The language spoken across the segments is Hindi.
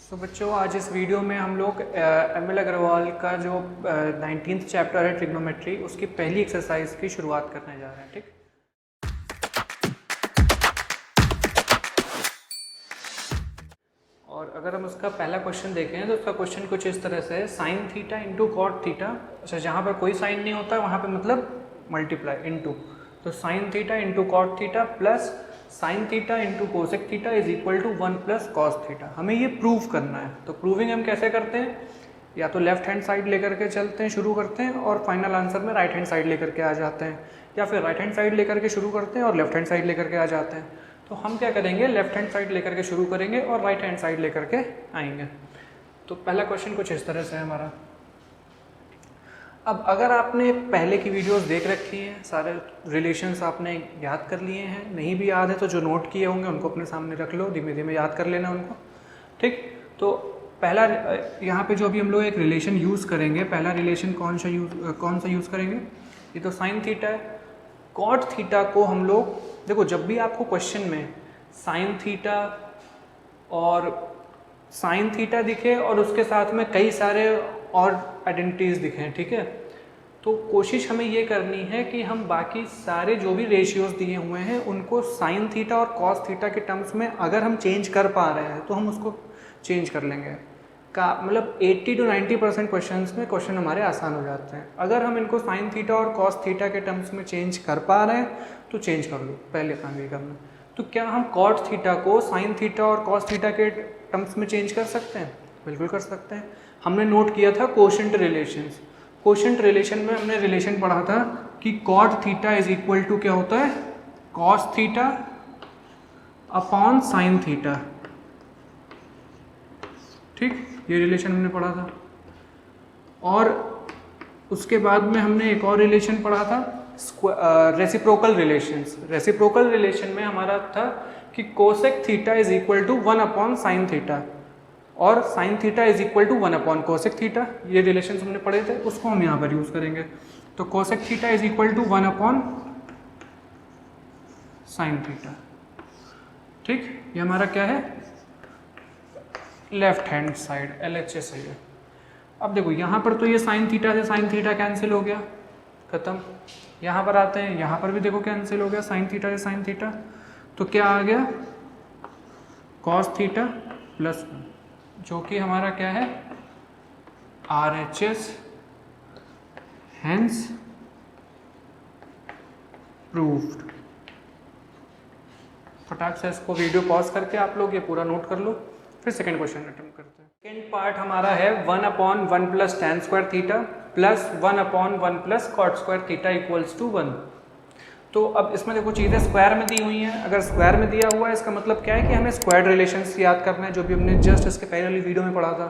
तो बच्चों आज इस वीडियो में हम लोग एम.एल. अग्रवाल का जो 19th चैप्टर है ट्रिग्नोमेट्री उसकी पहली एक्सरसाइज की शुरुआत करने जा रहे हैं। ठीक, और अगर हम उसका पहला क्वेश्चन देखें तो उसका क्वेश्चन कुछ इस तरह से है, sine theta into cot theta. अच्छा, जहाँ पर कोई साइन नहीं होता वहाँ पे मतलब मल्टीप्लाई इंटू, तो sine theta into cot theta plus sine theta into cosec theta is equal to 1 plus cos theta. हमें ये प्रूव करना है। तो प्रूविंग हम कैसे करते हैं, या तो लेफ्ट हैंड साइड लेकर के चलते हैं, शुरू करते हैं और फाइनल आंसर में राइट हैंड साइड लेकर के आ जाते हैं, या फिर राइट हैंड साइड लेकर के शुरू करते हैं और लेफ्ट हैंड साइड लेकर के आ जाते हैं। तो हम क्या करेंगे, लेफ्ट हैंड साइड लेकर के शुरू करेंगे और राइट हैंड साइड लेकर के आएंगे। तो पहला क्वेश्चन कुछ इस तरह से है हमारा। अब अगर आपने पहले की वीडियोस देख रखी हैं, सारे रिलेशंस आपने याद कर लिए हैं, नहीं भी याद है तो जो नोट किए होंगे उनको अपने सामने रख लो, धीमे धीमे याद कर लेना उनको। ठीक, तो पहला यहाँ पे जो अभी हम लोग एक रिलेशन यूज़ करेंगे, पहला रिलेशन कौन सा यूज़ करेंगे, ये तो साइन थीटा है। कॉट थीटा को हम लोग, देखो जब भी आपको क्वेश्चन में साइन थीटा और साइन थीटा दिखे और उसके साथ में कई सारे और आइडेंटिटीज दिखें, ठीक है, तो कोशिश हमें ये करनी है कि हम बाकी सारे जो भी रेशियोज दिए हुए हैं उनको साइन थीटा और कॉस थीटा के टर्म्स में अगर हम चेंज कर पा रहे हैं तो हम उसको चेंज कर लेंगे। का मतलब 80 to 90% क्वेश्चंस में क्वेश्चन हमारे आसान हो जाते हैं। अगर हम इनको साइन थीटा और कॉस थीटा के टर्म्स में चेंज कर पा रहे हैं तो चेंज कर लो, पहले काम ये करना। तो क्या हम कॉट थीटा को साइन थीटा और कॉस थीटा के टर्म्स में चेंज कर सकते हैं? बिल्कुल कर सकते हैं। हमने नोट किया था कोशेंट रिलेशंस। कोशेंट रिलेशन में हमने रिलेशन पढ़ा था कि cot theta is equal to क्या होता है, cos theta upon sine theta. ठीक, ये रिलेशन हमने पढ़ा था। और उसके बाद में हमने एक और रिलेशन पढ़ा था, रेसिप्रोकल रिलेशंस। रेसिप्रोकल रिलेशन में हमारा था कि cosec theta is equal to 1 upon sine theta और sine theta is equal to 1 upon cosec theta. ये रिलेशंस हमने पढ़े थे, उसको हम यहाँ पर यूज करेंगे। तो cosec theta is equal to 1 upon sine theta. ठीक, ये हमारा क्या है, लेफ्ट हैंड साइड LHS है। अब देखो यहाँ पर तो ये साइन थीटा से साइन थीटा कैंसिल हो गया, खत्म। यहाँ पर आते हैं, यहाँ पर भी देखो कैंसिल हो गया, साइन थीटा से साइन थीटा। तो क्या आ गया, कॉस थीटा प्लस 1, जो कि हमारा क्या है, RHS, हेंस प्रूव्ड। फटाक से इसको वीडियो पॉज करके आप लोग ये पूरा नोट कर लो, फिर सेकंड क्वेश्चन अटेम्प्ट करते हैं। सेकंड पार्ट हमारा है 1 upon 1 plus tan square theta plus 1 upon 1 plus cot square theta equals to 1। तो अब इसमें देखो चीज़ें स्क्वायर में दी हुई हैं। अगर स्क्वायर में दिया हुआ है इसका मतलब क्या है कि हमें स्क्वायर रिलेशंस याद करना है, जो भी हमने जस्ट इसके पहले वाली वीडियो में पढ़ा था।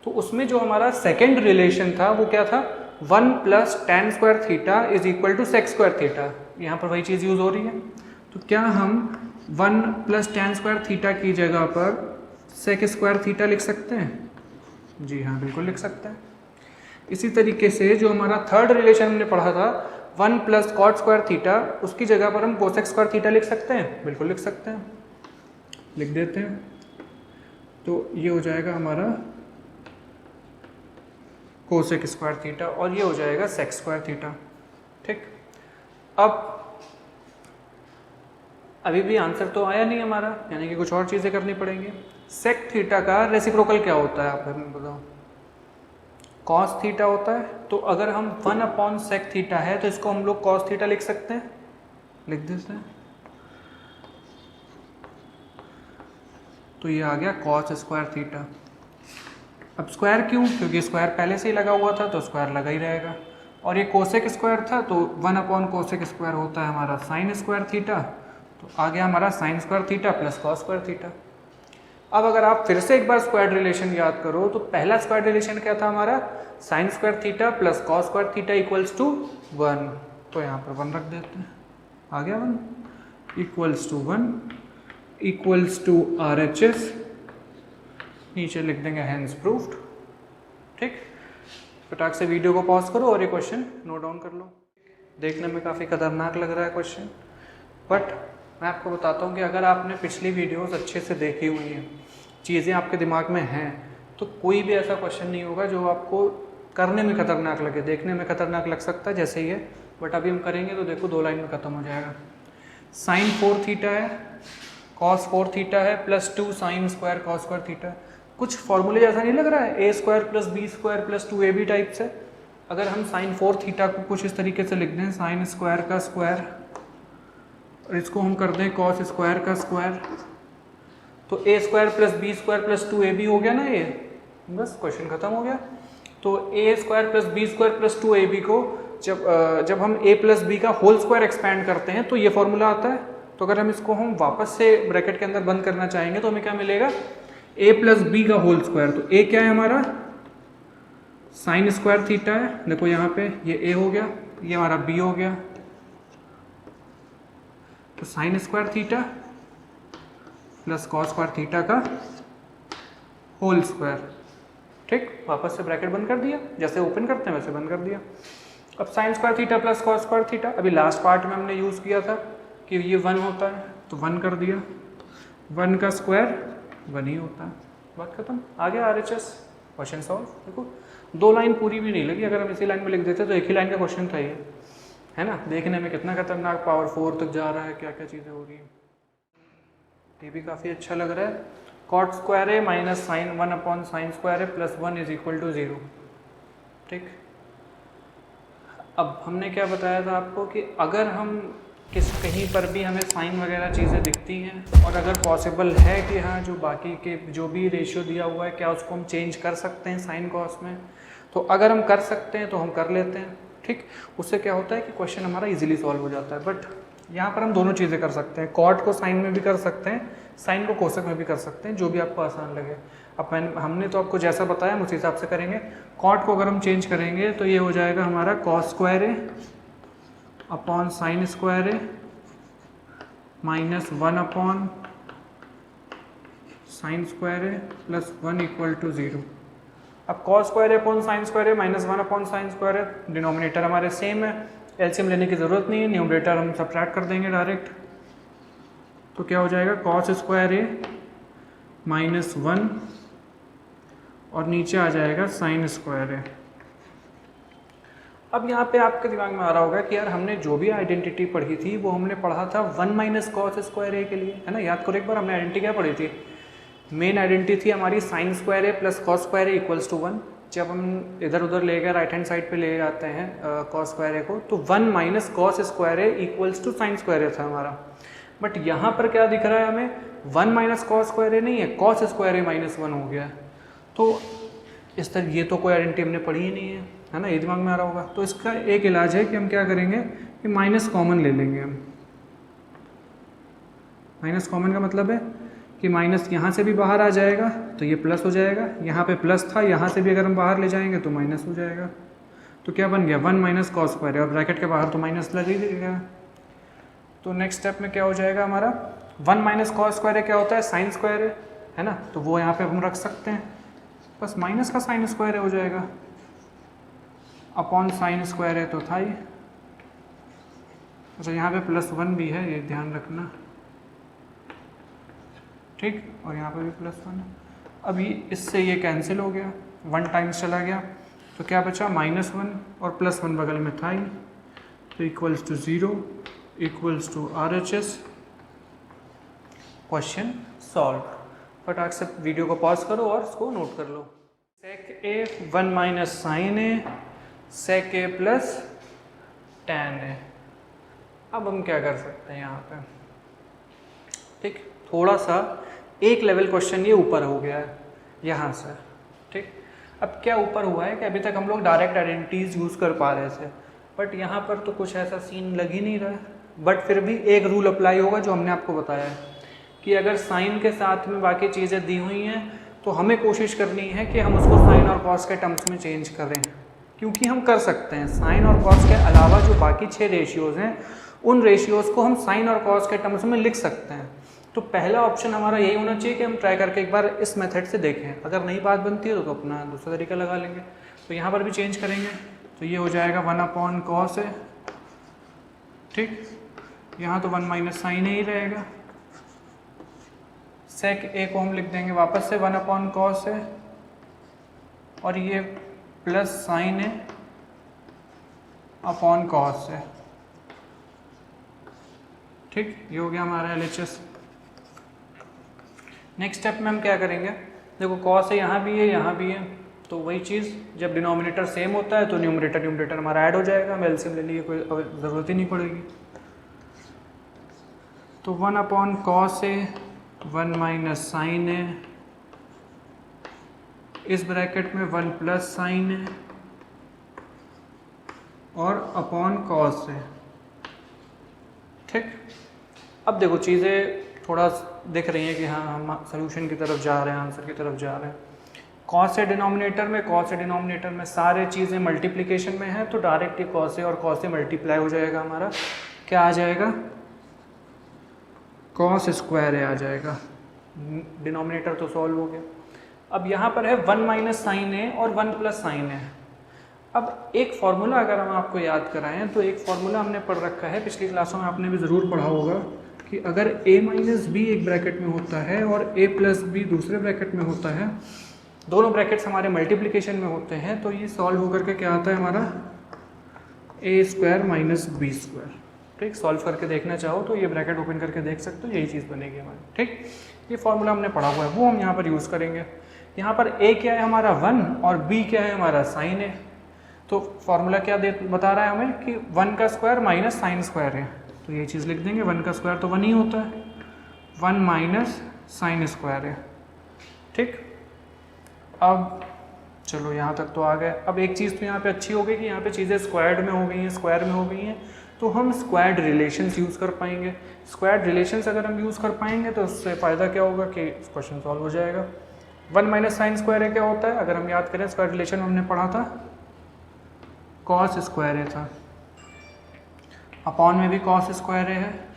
तो उसमें जो हमारा सेकंड रिलेशन था वो क्या था, 1 plus tan square theta is equal to sec square theta. यहाँ पर वही चीज़ यूज़ हो रही है। तो क्या हम 1 प्लस tan स्क्वायर थीटा की जगह पर सेक स्क्वायर थीटा लिख सकते हैं? जी हाँ, बिल्कुल लिख सकते हैं। इसी तरीके से जो हमारा थर्ड रिलेशन हमने पढ़ा था 1 प्लस कॉट स्क्वायर थीटा, उसकी जगह पर हम कोसेक स्क्वायर थीटा लिख सकते हैं? बिल्कुल लिख सकते हैं, लिख देते हैं। तो ये हो जाएगा हमारा कोसेक स्क्वायर थीटा और ये हो जाएगा सेक स्क्वायर थीटा। ठीक, अब अभी भी आंसर तो आया नहीं हमारा, यानी कि कुछ और चीज़ें करनी पड़ेंगी। सेक थीटा का रेसिप्रोकल क्या होता है, आप हमें बताओ? कॉस थीटा होता है। तो अगर हम 1 अपॉन सेक थीटा है तो इसको हम लोग कॉस थीटा लिख सकते हैं, लिख देते हैं। तो ये आ गया कॉस स्क्वायर थीटा। अब स्क्वायर क्यों, क्योंकि स्क्वायर पहले से ही लगा हुआ था तो स्क्वायर लगा ही रहेगा। और ये कोसेक स्क्वायर था तो 1 अपॉन कोसेक स्क्वायर होता है हमारा साइन स्क्वायर थीटा। तो आ गया हमारा sine square theta plus cos square theta. अब अगर आप फिर से एक बार स्क्वायर रिलेशन याद करो तो पहला स्क्वायर रिलेशन क्या था हमारा, sine square theta plus cos square theta equals to 1। तो यहाँ पर 1 रख देते हैं, आ गया 1 equals to 1 equals to RHS, नीचे लिख देंगे हेंस प्रूव्ड। ठीक, फटाक से वीडियो को पॉज करो और ये क्वेश्चन नोट डाउन कर लो। देखने में काफ़ी खतरनाक लग रहा है क्वेश्चन, बट मैं आपको बताता हूँ कि अगर आपने पिछली वीडियोस अच्छे से देखी हुई हैं चीज़ें आपके दिमाग में हैं तो कोई भी ऐसा क्वेश्चन नहीं होगा जो आपको करने में खतरनाक लगे। देखने में खतरनाक लग सकता है जैसे ही है, बट अभी हम करेंगे तो देखो 2 लाइन में ख़त्म हो जाएगा। साइन 4 थीटा है, कॉस 4 थीटा है, +2 sine square cos square theta. कुछ फॉर्मूले जैसा नहीं लग रहा है, a square plus b square plus 2ab type से। अगर हम साइन 4 थीटा को कुछ इस तरीके से लिख दें, साइन स्क्वायर का स्क्वायर, और इसको हम कर दें कॉस स्क्वायर का स्क्वायर, तो a square plus b square plus 2ab हो गया ना ये, बस क्वेश्चन खत्म हो गया। तो a square plus b square plus 2ab को जब हम a प्लस बी का होल स्क्वायर एक्सपैंड करते हैं तो ये फॉर्मूला आता है। तो अगर हम इसको हम वापस से ब्रैकेट के अंदर बंद करना चाहेंगे तो हमें क्या मिलेगा, a प्लस बी का होल स्क्वायर। तो a क्या है हमारा, साइन स्क्वायर थीटा है, देखो यहाँ पे ये a हो गया, ये हमारा b हो गया, तो sign square theta plus cos square theta का होल स्क्वायर। ठीक, वापस से ब्रैकेट बंद कर दिया, जैसे ओपन करते हैं वैसे बंद कर दिया। अब sine square theta plus cos square theta, अभी लास्ट पार्ट में हमने यूज़ किया था कि ये 1 होता है तो 1 कर दिया, 1 का स्क्वायर 1 ही होता है, बात खत्म। आ गया RHS, क्वेश्चन सॉल्व। देखो 2 लाइन पूरी भी नहीं लगी, अगर हम इसी लाइन में लिख देते तो एक ही लाइन का क्वेश्चन था ये, है ना। देखने में कितना खतरनाक, पावर 4 तक जा रहा है, क्या क्या चीज़ें हो रही हैं। ये भी काफ़ी अच्छा लग रहा है। कॉट स्क्वायर है minus sine 1 upon sine square है प्लस 1 इज इक्वल टू 0। ठीक, अब हमने क्या बताया था आपको कि अगर हम कहीं पर भी हमें साइन वगैरह चीज़ें दिखती हैं और अगर पॉसिबल है कि हाँ जो बाकी के जो भी रेशियो दिया हुआ है क्या उसको हम चेंज कर सकते हैं साइन कॉस में, तो अगर हम कर सकते हैं तो हम कर लेते हैं। ठीक, उससे क्या होता है कि क्वेश्चन हमारा इजीली सॉल्व हो जाता है। बट यहाँ पर हम दोनों चीज़ें कर सकते हैं, कॉट को साइन में भी कर सकते हैं, साइन को कोसेक में भी कर सकते हैं, जो भी आपको आसान लगे। अब हमने तो आपको जैसा बताया हम उसी हिसाब से करेंगे। कॉट को अगर हम चेंज करेंगे तो ये हो जाएगा हमारा कॉस स्क्वायर है अपॉन साइन स्क्वायर है माइनस 1 अपॉन साइन स्क्वायर है प्लस 1 इक्वल टू 0। अब कॉस स्क्वायर है अपॉन साइन स्क्वायर है माइनस 1 अपॉन साइन स्क्वायर है, डिनोमिनेटर हमारे सेम है, एलसीएम लेने की ज़रूरत नहीं है, न्यूमरेटर हम सब्ट्रैक्ट कर देंगे डायरेक्ट। तो क्या हो जाएगा, कॉस स्क्वायर है माइनस 1 और नीचे आ जाएगा साइन स्क्वायर है। अब यहाँ पे आपके दिमाग में आ रहा होगा कि यार हमने जो भी आइडेंटिटी पढ़ी थी वो हमने पढ़ा था 1 माइनस कॉस स्क्वायर ए के लिए, है ना। याद करो एक बार हमने आइडेंटिटी क्या पढ़ी थी, मेन आइडेंटिटी थी हमारी sine square A plus cos square A equals to 1। जब हम इधर उधर ले गए राइट हैंड साइड पे ले आते हैं कॉस स्क्वायर ए को, तो 1 minus cos square A equals to sine square A था हमारा। बट यहाँ पर क्या दिख रहा है हमें, 1 माइनस कॉस स्क्वायर ए नहीं है, कॉस स्क्वायर ए माइनस 1 हो गया। तो इस तरह ये तो कोई आइडेंटिटी हमने पढ़ी ही नहीं है ना, ये दिमाग में आ रहा होगा। तो इसका एक इलाज है कि हम क्या करेंगे कि माइनस कॉमन ले लेंगे हम। माइनस कॉमन का मतलब है कि माइनस यहाँ से भी बाहर आ जाएगा तो ये प्लस हो जाएगा, यहाँ पे प्लस था, यहाँ से भी अगर हम बाहर ले जाएंगे तो माइनस हो जाएगा। तो क्या बन गया, 1 माइनस कॉस स्क्वायर है, और ब्रैकेट के बाहर तो माइनस लग ही देगा। तो नेक्स्ट स्टेप में क्या हो जाएगा हमारा, 1 माइनस कॉस स्क्वायर है क्या होता है, साइन स्क्वायर है ना, तो वो यहाँ पे हम रख सकते हैं, बस माइनस का साइन स्क्वायर हो जाएगा अपॉन साइन स्क्वायर है तो था ही। अच्छा यहाँ पे प्लस 1 भी है, ये ध्यान रखना, ठीक, और यहाँ पे भी प्लस 1 है। अभी इससे ये कैंसिल हो गया, 1 टाइम्स चला गया, तो क्या बचा, -1 और +1 बगल में था ही, तो equals to 0 equals to RHS। Question solve. फटाक से वीडियो को पॉज करो और इसको नोट कर लो। सेक ए 1 minus sign A sec A plus tan A. अब हम क्या कर सकते हैं यहाँ पे, ठीक, थोड़ा सा एक लेवल क्वेश्चन ये ऊपर हो गया है यहाँ से, ठीक। अब क्या ऊपर हुआ है कि अभी तक हम लोग डायरेक्ट आइडेंटिटीज यूज़ कर पा रहे थे, बट यहाँ पर तो कुछ ऐसा सीन लग ही नहीं रहा है। बट फिर भी एक रूल अप्लाई होगा जो हमने आपको बताया है कि अगर साइन के साथ में बाकी चीज़ें दी हुई हैं तो हमें कोशिश करनी है कि हम उसको साइन और कॉस के टर्म्स में चेंज करें, क्योंकि हम कर सकते हैं। साइन और कॉस के अलावा जो बाकी 6 रेशियोज़ हैं उन रेशियोज़ को हम साइन और कॉस के टर्म्स में लिख सकते हैं। तो पहला ऑप्शन हमारा यही होना चाहिए कि हम ट्राई करके एक बार इस मेथड से देखें, अगर नई बात बनती है तो अपना दूसरा तरीका लगा लेंगे। तो यहाँ पर भी चेंज करेंगे तो ये हो जाएगा 1 अपॉन कॉस है, ठीक, यहाँ तो 1 माइनस साइन ही रहेगा, सेक ए को हम लिख देंगे वापस से 1 अपॉन कॉस है, और ये प्लस साइन है अपॉन कॉस है। ठीक, ये हो गया हमारा LHS। नेक्स्ट स्टेप में हम क्या करेंगे, देखो कॉस है यहाँ भी है यहाँ भी है, तो वही चीज़ जब डिनोमिनेटर सेम होता है तो न्यूमरेटर हमारा ऐड हो जाएगा, हम एलसीएम लेने की कोई ज़रूरत ही नहीं पड़ेगी। तो 1 अपॉन कॉस है, 1 माइनस साइन है, इस ब्रैकेट में 1 प्लस साइन है, और अपॉन कॉस है। ठीक, अब देखो चीज़ें थोड़ा दिख रही हैं कि हाँ हम सोल्यूशन की तरफ जा रहे हैं, आंसर की तरफ जा रहे हैं। कॉस है डिनोमिनेटर में सारे चीज़ें मल्टीप्लिकेशन में है, तो डायरेक्ट ही कॉस है और कॉस से मल्टीप्लाई हो जाएगा, हमारा क्या आ जाएगा, कॉस स्क्वायर है आ जाएगा। डिनोमिनेटर तो सॉल्व हो गया। अब यहाँ पर है 1 माइनस साइन है और 1 प्लस साइन है। अब एक फॉर्मूला अगर हम आपको याद कराएं तो एक फॉर्मूला हमने पढ़ रखा है, पिछली क्लासों में आपने भी ज़रूर पढ़ा होगा कि अगर a माइनस बी एक ब्रैकेट में होता है और a प्लस बी दूसरे ब्रैकेट में होता है, दोनों ब्रैकेट्स हमारे मल्टीप्लिकेशन में होते हैं, तो ये सॉल्व होकर के क्या आता है हमारा a square minus b square. ठीक, सॉल्व करके देखना चाहो तो ये ब्रैकेट ओपन करके देख सकते हो, यही चीज़ बनेगी हमारी। ठीक, ये फॉर्मूला हमने पढ़ा हुआ है, वो हम यहाँ पर यूज़ करेंगे। यहाँ पर a क्या है हमारा 1 और b क्या है हमारा साइन है, तो फॉर्मूला क्या बता रहा है हमें कि 1 का स्क्वायर माइनस साइन स्क्वायर है, तो ये चीज़ लिख देंगे। 1 का स्क्वायर तो 1 ही होता है, 1 माइनस साइन स्क्वायर है। ठीक, अब चलो यहाँ तक तो आ गए। अब एक चीज़ तो यहाँ पे अच्छी हो गई कि यहाँ पे चीज़ें स्क्वायर्ड में हो गई हैं, स्क्वायर में हो गई हैं, तो हम स्क्वायर्ड रिलेशंस यूज़ कर पाएंगे। स्क्वायर्ड रिलेशंस अगर हम यूज़ कर पाएंगे तो उससे फ़ायदा क्या होगा कि क्वेश्चन सॉल्व हो जाएगा। 1 माइनस साइन स्क्वायर है क्या होता है, अगर हम याद करें स्क्वायर रिलेशन में हमने पढ़ा था कॉस स्क्वायर है था, अपॉन में भी कॉस स्क्वायर है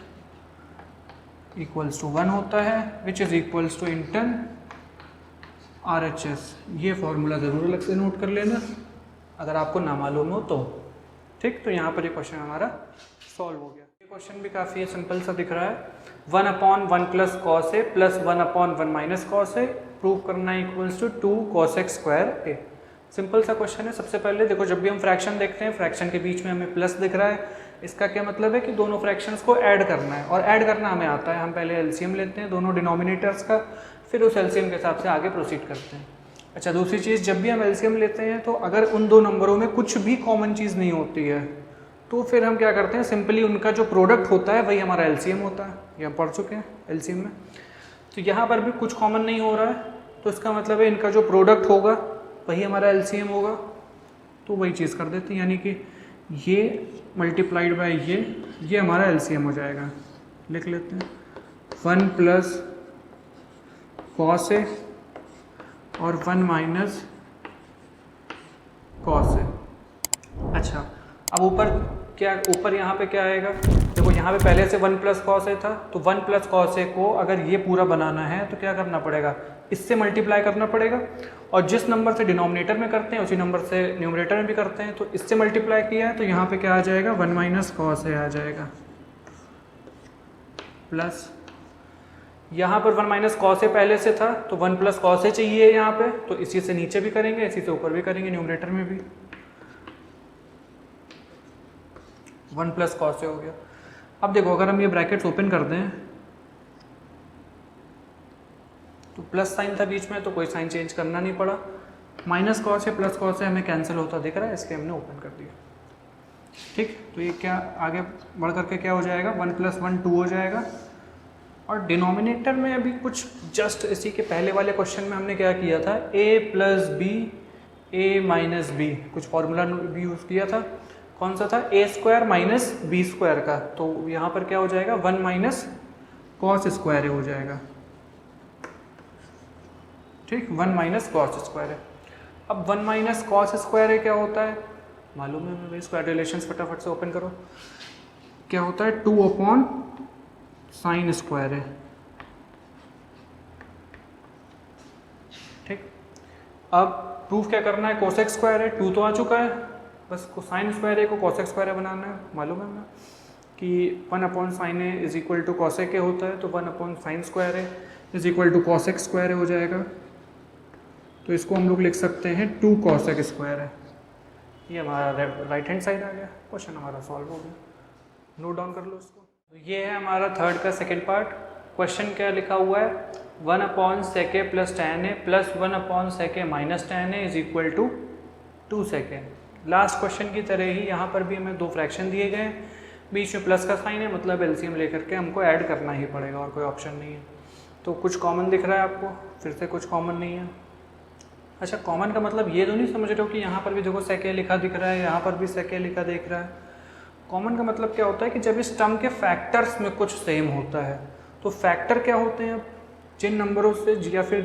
इक्वल्स टू 1 होता है, विच इज़ इक्वल्स टू इंटन RHS। ये फॉर्मूला ज़रूर अलग से नोट कर लेना अगर आपको ना मालूम हो तो। ठीक, तो यहाँ पर ये क्वेश्चन हमारा सॉल्व हो गया। ये क्वेश्चन भी काफ़ी सिंपल सा दिख रहा है। 1 upon 1 plus cos a plus 1 upon 1 minus cos a prove करना है equals to 2 cosec square a. Simple सा क्वेश्चन है। सबसे पहले देखो, जब भी हम फ्रैक्शन देखते हैं, फ्रैक्शन के बीच में हमें प्लस दिख रहा है, इसका क्या मतलब है कि दोनों फ्रैक्शंस को ऐड करना है, और ऐड करना हमें आता है। हम पहले एलसीएम लेते हैं दोनों डिनोमिनेटर्स का, फिर उस एलसीएम के हिसाब से आगे प्रोसीड करते हैं। अच्छा, दूसरी चीज़, जब भी हम एलसीएम लेते हैं तो अगर उन दो नंबरों में कुछ भी कॉमन चीज़ नहीं होती है तो फिर हम क्या करते हैं, सिंपली उनका जो प्रोडक्ट होता है वही हमारा एलसीएम होता है। ये हम पढ़ चुके हैं एलसीएम में। तो यहाँ पर भी कुछ कॉमन नहीं हो रहा है, तो इसका मतलब है इनका जो प्रोडक्ट होगा वही हमारा एलसीएम होगा, तो वही चीज़ कर देते हैं, यानी कि ये मल्टीप्लाइड बाय ये हमारा एलसीएम हो जाएगा। लिख लेते हैं 1 प्लस कॉस ए और 1 माइनस कॉस ए। अच्छा, अब ऊपर यहाँ पे क्या आएगा, देखो यहाँ पे पहले से 1 प्लस कॉस ए था, तो 1 प्लस कॉस ए को अगर ये पूरा बनाना है तो क्या करना पड़ेगा, इससे मल्टीप्लाई करना पड़ेगा, और जिस नंबर से डिनोमिनेटर में करते हैं उसी नंबर से न्यूमरेटर में भी करते हैं, तो इससे मल्टीप्लाई किया है तो यहाँ पे क्या आ जाएगा, 1 माइनस कॉस ए आ जाएगा, प्लस यहाँ पर 1 माइनस कॉस ए पहले से था तो 1 प्लस कॉस ए चाहिए यहाँ पे, तो इसी से नीचे भी करेंगे, इसी से ऊपर भी करेंगे, न्यूमरेटर में भी 1 प्लस कॉस ए हो गया। अब देखो, अगर हम ये ब्रैकेट्स ओपन कर दें तो प्लस साइन था बीच में, तो कोई साइन चेंज करना नहीं पड़ा। Minus cos a plus cos ए हमें कैंसिल होता दिख रहा है, इसलिए हमने ओपन कर दिया। ठीक, तो ये क्या आगे बढ़ करके क्या हो जाएगा, 1 प्लस 1 2 हो जाएगा। और डिनोमिनेटर में अभी कुछ जस्ट इसी के पहले वाले क्वेश्चन में हमने क्या किया था, a plus b a minus b, कुछ फॉर्मूला भी यूज़ किया था। कौन सा था, a square minus b square का, तो यहाँ पर क्या हो जाएगा, 1 माइनस कॉस स्क्वायर हो जाएगा। ठीक, 1 माइनस कॉस स्क्वायर है। अब 1 माइनस कॉस स्क्वायर है क्या होता है, मालूम है हमें, स्क्वायर रिलेशंस फटाफट से ओपन करो। क्या होता है, 2 अपॉन साइन स्क्वायर है। ठीक, अब प्रूफ क्या करना है, कोसेक स्क्वायर है, 2 तो आ चुका है, बस साइन स्क्वायर है को कोसेक स्क्वायर है बनाना है। मालूम है हमें कि 1 upon sine a is equal to cosec a होता है, तो 1 अपॉन साइन स्क्वायर है। Is equal to cosec square हो जाएगा। तो इसको हम लोग लिख सकते हैं 2 कॉस एक्स स्क्वायर है। ये हमारा राइट हैंड साइड आ गया, क्वेश्चन हमारा सॉल्व हो गया। नोट डाउन कर लो इसको। तो ये है हमारा थर्ड का सेकेंड पार्ट। क्वेश्चन क्या लिखा हुआ है, 1/sec a plus tan a plus 1/sec a minus tan a is equal to 2 sec a। Last question की तरह ही यहाँ पर भी हमें 2 फ्रैक्शन दिए गए हैं, बीच में प्लस का साइन है, मतलब एलसीएम लेकर के हमको ऐड करना ही पड़ेगा और कोई ऑप्शन नहीं है। तो कुछ कॉमन दिख रहा है आपको, फिर से कुछ कॉमन नहीं है। अच्छा, कॉमन का मतलब ये तो नहीं समझ रहे हो कि यहाँ पर भी देखो sec a लिखा दिख रहा है, यहाँ पर भी sec a लिखा दिख रहा है। कॉमन का मतलब क्या होता है कि जब इस टर्म के फैक्टर्स में कुछ सेम होता है, तो फैक्टर क्या होते हैं, जिन नंबरों से या फिर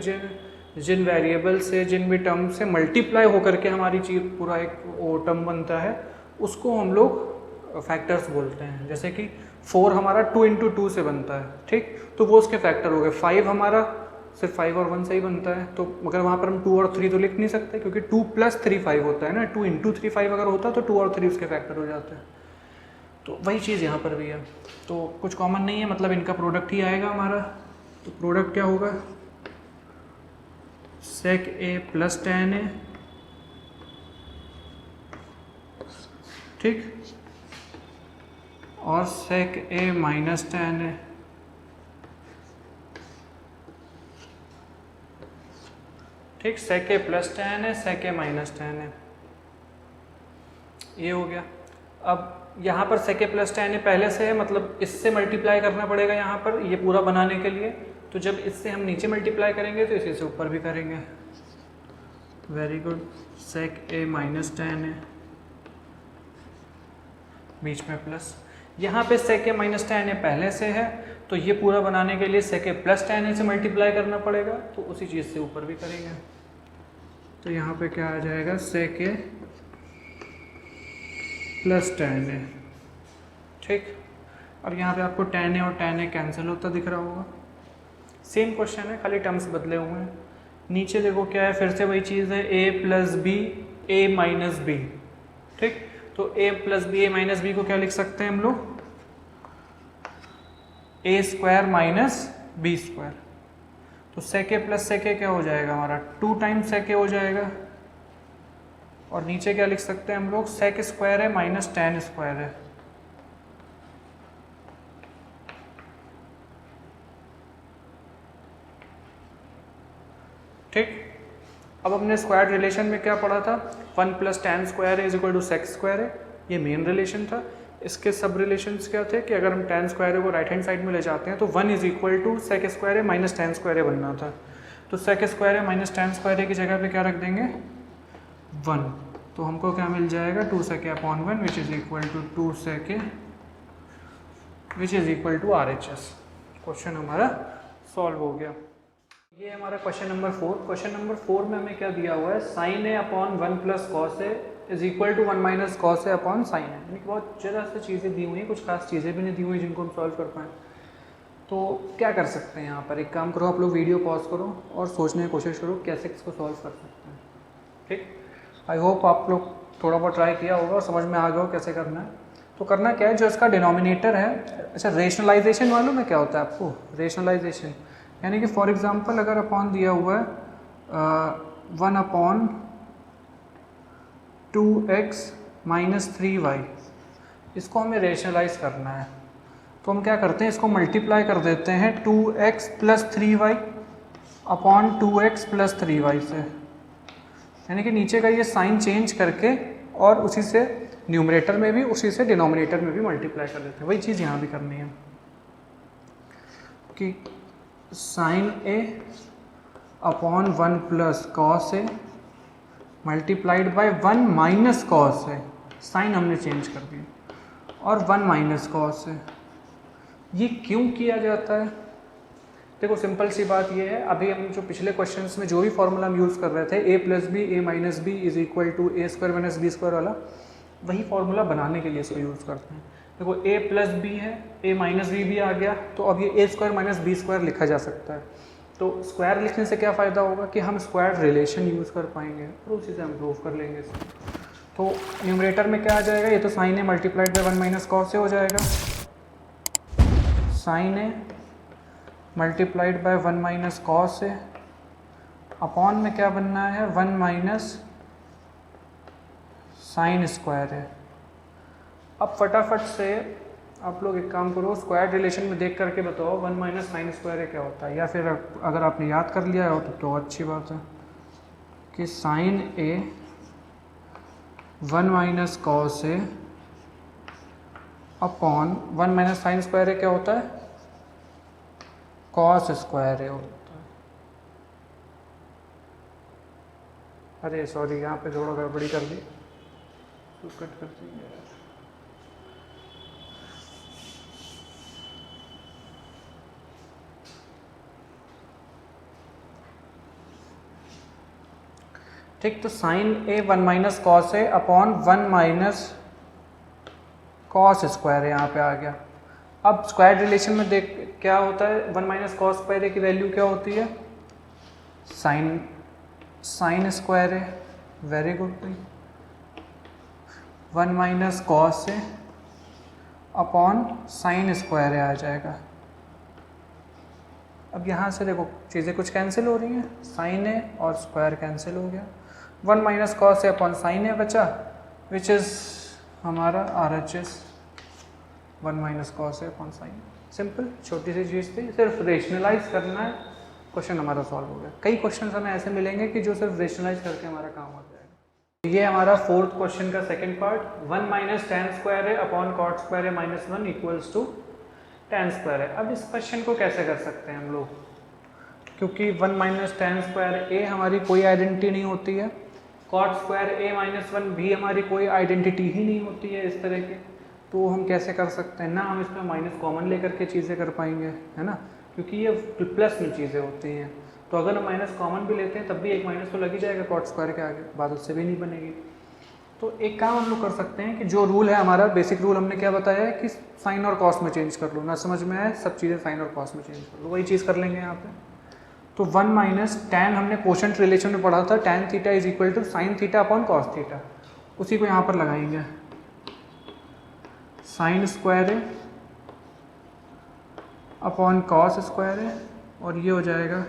जिन वेरिएबल से, जिन भी टर्म से मल्टीप्लाई होकर के हमारी चीज़ पूरा एक टर्म बनता है, उसको हम लोग फैक्टर्स बोलते हैं। जैसे कि 4 हमारा 2 × 2 से बनता है, ठीक, तो वो उसके फैक्टर हो गए। 5 हमारा सिर्फ 5 और 1 से ही बनता है, तो मगर वहाँ पर हम 2 और 3 तो लिख नहीं सकते, क्योंकि 2 + 3 5 होता है ना। 2 × 3 5 अगर होता तो 2 और 3 उसके फैक्टर हो जाते हैं। तो वही चीज़ यहाँ पर भी है। तो कुछ कॉमन नहीं है, मतलब इनका प्रोडक्ट ही आएगा हमारा। तो प्रोडक्ट क्या होगा, sec a plus tan a, ठीक, और sec a minus tan a, ठीक, sec a plus tan a, sec a minus tan a, ये हो गया। अब यहाँ पर sec a plus tan a पहले से है, मतलब इससे मल्टीप्लाई करना पड़ेगा यहाँ पर ये पूरा बनाने के लिए। तो जब इससे हम नीचे मल्टीप्लाई करेंगे तो इसी से ऊपर भी करेंगे। Very good, sec a minus tan a, बीच में प्लस। यहाँ पे sec a minus tan a पहले से है, तो ये पूरा बनाने के लिए sec a plus tan a से मल्टीप्लाई करना पड़ेगा, तो उसी चीज़ से ऊपर भी करेंगे। तो यहाँ पे क्या आ जाएगा, sec a plus tan a, ठीक। और यहाँ पे आपको tan a और tan a कैंसिल होता दिख रहा होगा। सेम क्वेश्चन है, खाली टर्म्स बदले हुए हैं। नीचे देखो क्या है, फिर से वही चीज़ है, a plus b a minus b, ठीक। तो a plus b a minus b को क्या लिख सकते हैं हम लोग, a square minus b square. तो sec a plus sec a क्या हो जाएगा हमारा, 2 टाइम्स sec a हो जाएगा। और नीचे क्या लिख सकते हैं हम लोग, sec स्क्वायर है माइनस tan स्क्वायर है, ठीक। अब हमने स्क्वायर रिलेशन में क्या पढ़ा था, 1 + tan square is equal to sec square है, ये मेन रिलेशन था। इसके सब रिलेशंस क्या थे कि अगर हम tan स्क्वायर को राइट हैंड साइड में ले जाते हैं तो 1 is equal to sec square minus tan square बनना था। तो sec square minus tan square की जगह पे क्या रख देंगे, 1। तो हमको क्या मिल जाएगा, 2 sec /1 which is equal to 2 sec which is equal to RHS। Question हमारा सॉल्व हो गया। ये हमारा क्वेश्चन नंबर 4। क्वेश्चन नंबर 4 में हमें क्या दिया हुआ है, sin a upon 1 + cos a is equal to 1 - cos a upon sin a। यानी कि बहुत ज़रा सी चीज़ें दी हुई हैं, कुछ खास चीज़ें भी नहीं दी हुई जिनको हम सॉल्व कर पाएँ। तो क्या कर सकते हैं यहाँ पर, एक काम करो, आप लोग वीडियो पॉज करो और सोचने की कोशिश करो कैसे इसको सॉल्व कर सकते हैं, ठीक। आई होप आप लोग थोड़ा बहुत ट्राई किया होगा और समझ में आ गया हो कैसे करना है। तो करना क्या है, जो इसका डिनोमिनेटर है, अच्छा रेशनलाइजेशन मालूम है क्या होता है आपको, रेशनलाइजेशन यानी कि फॉर एग्जांपल अगर अपॉन दिया हुआ है 1/2x - 3y, इसको हमें रेशनलाइज करना है। तो हम क्या करते हैं, इसको मल्टीप्लाई कर देते हैं 2x + 3y upon 2x + 3y से, यानी कि नीचे का ये साइन चेंज करके और उसी से न्यूमरेटर में भी उसी से डिनोमिनेटर में भी मल्टीप्लाई कर देते हैं। वही चीज़ यहाँ भी करनी है कि sin a upon 1 + cos a multiplied by 1 - cos a, sign हमने चेंज कर दिया, और 1 - cos a। ये क्यों किया जाता है, देखो सिंपल सी बात ये है, अभी हम जो पिछले क्वेश्चंस में जो भी फॉर्मूला हम यूज़ कर रहे थे, a + b a - b is equal to a² - b² वाला, वही फॉर्मूला बनाने के लिए इसको यूज़ करते हैं। देखो a + b है, a - b भी आ गया, तो अब ये a² - b² लिखा जा सकता है। तो स्क्वायर लिखने से क्या फ़ायदा होगा कि हम स्क्वायर रिलेशन यूज़ कर पाएंगे और उसी से हम प्रूव कर लेंगे इसको। तो न्यूमरेटर में क्या आ जाएगा, ये तो sine a multiplied by 1 - cos a हो जाएगा, sine a multiplied by 1 minus cos A upon में क्या बनना है 1 माइनस साइन स्क्वायर है। अब फटाफट से आप लोग एक काम करो, स्क्वायर रिलेशन में देख करके बताओ 1 माइनस साइन स्क्वायर है क्या होता है, या फिर अगर आपने याद कर लिया हो तो अच्छी बात है कि sign a 1 minus cos A upon 1 minus sine square है क्या होता है कॉस स्क्वायर ए होता है। अरे सॉरी, यहाँ पे थोड़ा गड़बड़ी कर दी, तो कट कर देंगे यार। ठीक, तो sign a 1 minus cos A upon 1 minus cos square है, यहाँ पे आ गया। अब स्क्वायर रिलेशन में देख क्या होता है 1 माइनस कॉस स्क्वायर ए की वैल्यू क्या होती है साइन स्क्वायर है। वेरी गुड भाई, 1 minus cos A upon sine square a आ जाएगा। अब यहाँ से देखो चीज़ें कुछ कैंसिल हो रही हैं, साइन ए और स्क्वायर कैंसिल हो गया, 1 माइनस कॉस ए अपॉन साइन ए बचा, विच इज़ हमारा RHS 1 माइनस कॉस ए अपॉन साइन। सिंपल, छोटी सी चीज़ थी, सिर्फ रेशनलाइज करना है, क्वेश्चन हमारा सॉल्व हो गया। कई क्वेश्चन हमें ऐसे मिलेंगे कि जो सिर्फ रेशनलाइज करके हमारा काम हो जाएगा। ये हमारा फोर्थ क्वेश्चन का second part, 1 minus tan square है अपॉन कॉट स्क्वायर है minus 1 equals to tan square है। अब इस क्वेश्चन को कैसे कर सकते हैं हम लोग, क्योंकि 1 माइनस टेन स्क्वायर ए हमारी कोई आइडेंटिटी नहीं होती है, कॉट स्क्वायर ए माइनस 1 भी हमारी कोई आइडेंटिटी ही नहीं होती है इस तरह की, तो हम कैसे कर सकते हैं ना, हम इसमें माइनस कॉमन लेकर के चीज़ें कर पाएंगे, है ना, क्योंकि ये प्लस में चीज़ें होती हैं। तो अगर हम माइनस कॉमन भी लेते हैं तब भी एक माइनस तो लग ही जाएगा कॉट स्क्वायर के आगे, बात उससे भी नहीं बनेगी। तो एक काम हम लोग कर सकते हैं कि जो रूल है हमारा बेसिक रूल हमने क्या बताया है कि साइन और कॉस में चेंज कर लो, ना समझ में आए सब चीज़ें साइन और कॉस में चेंज कर लो, वही चीज़ कर लेंगे यहाँ पे। तो 1 माइनस टेन हमने कोशेंट रिलेशन में पढ़ा था, tan theta is equal to sine theta upon cos theta, उसी को यहाँ पर लगाएंगे, साइन स्क्वायर है अपॉन कॉस स्क्वायर है, और ये हो जाएगा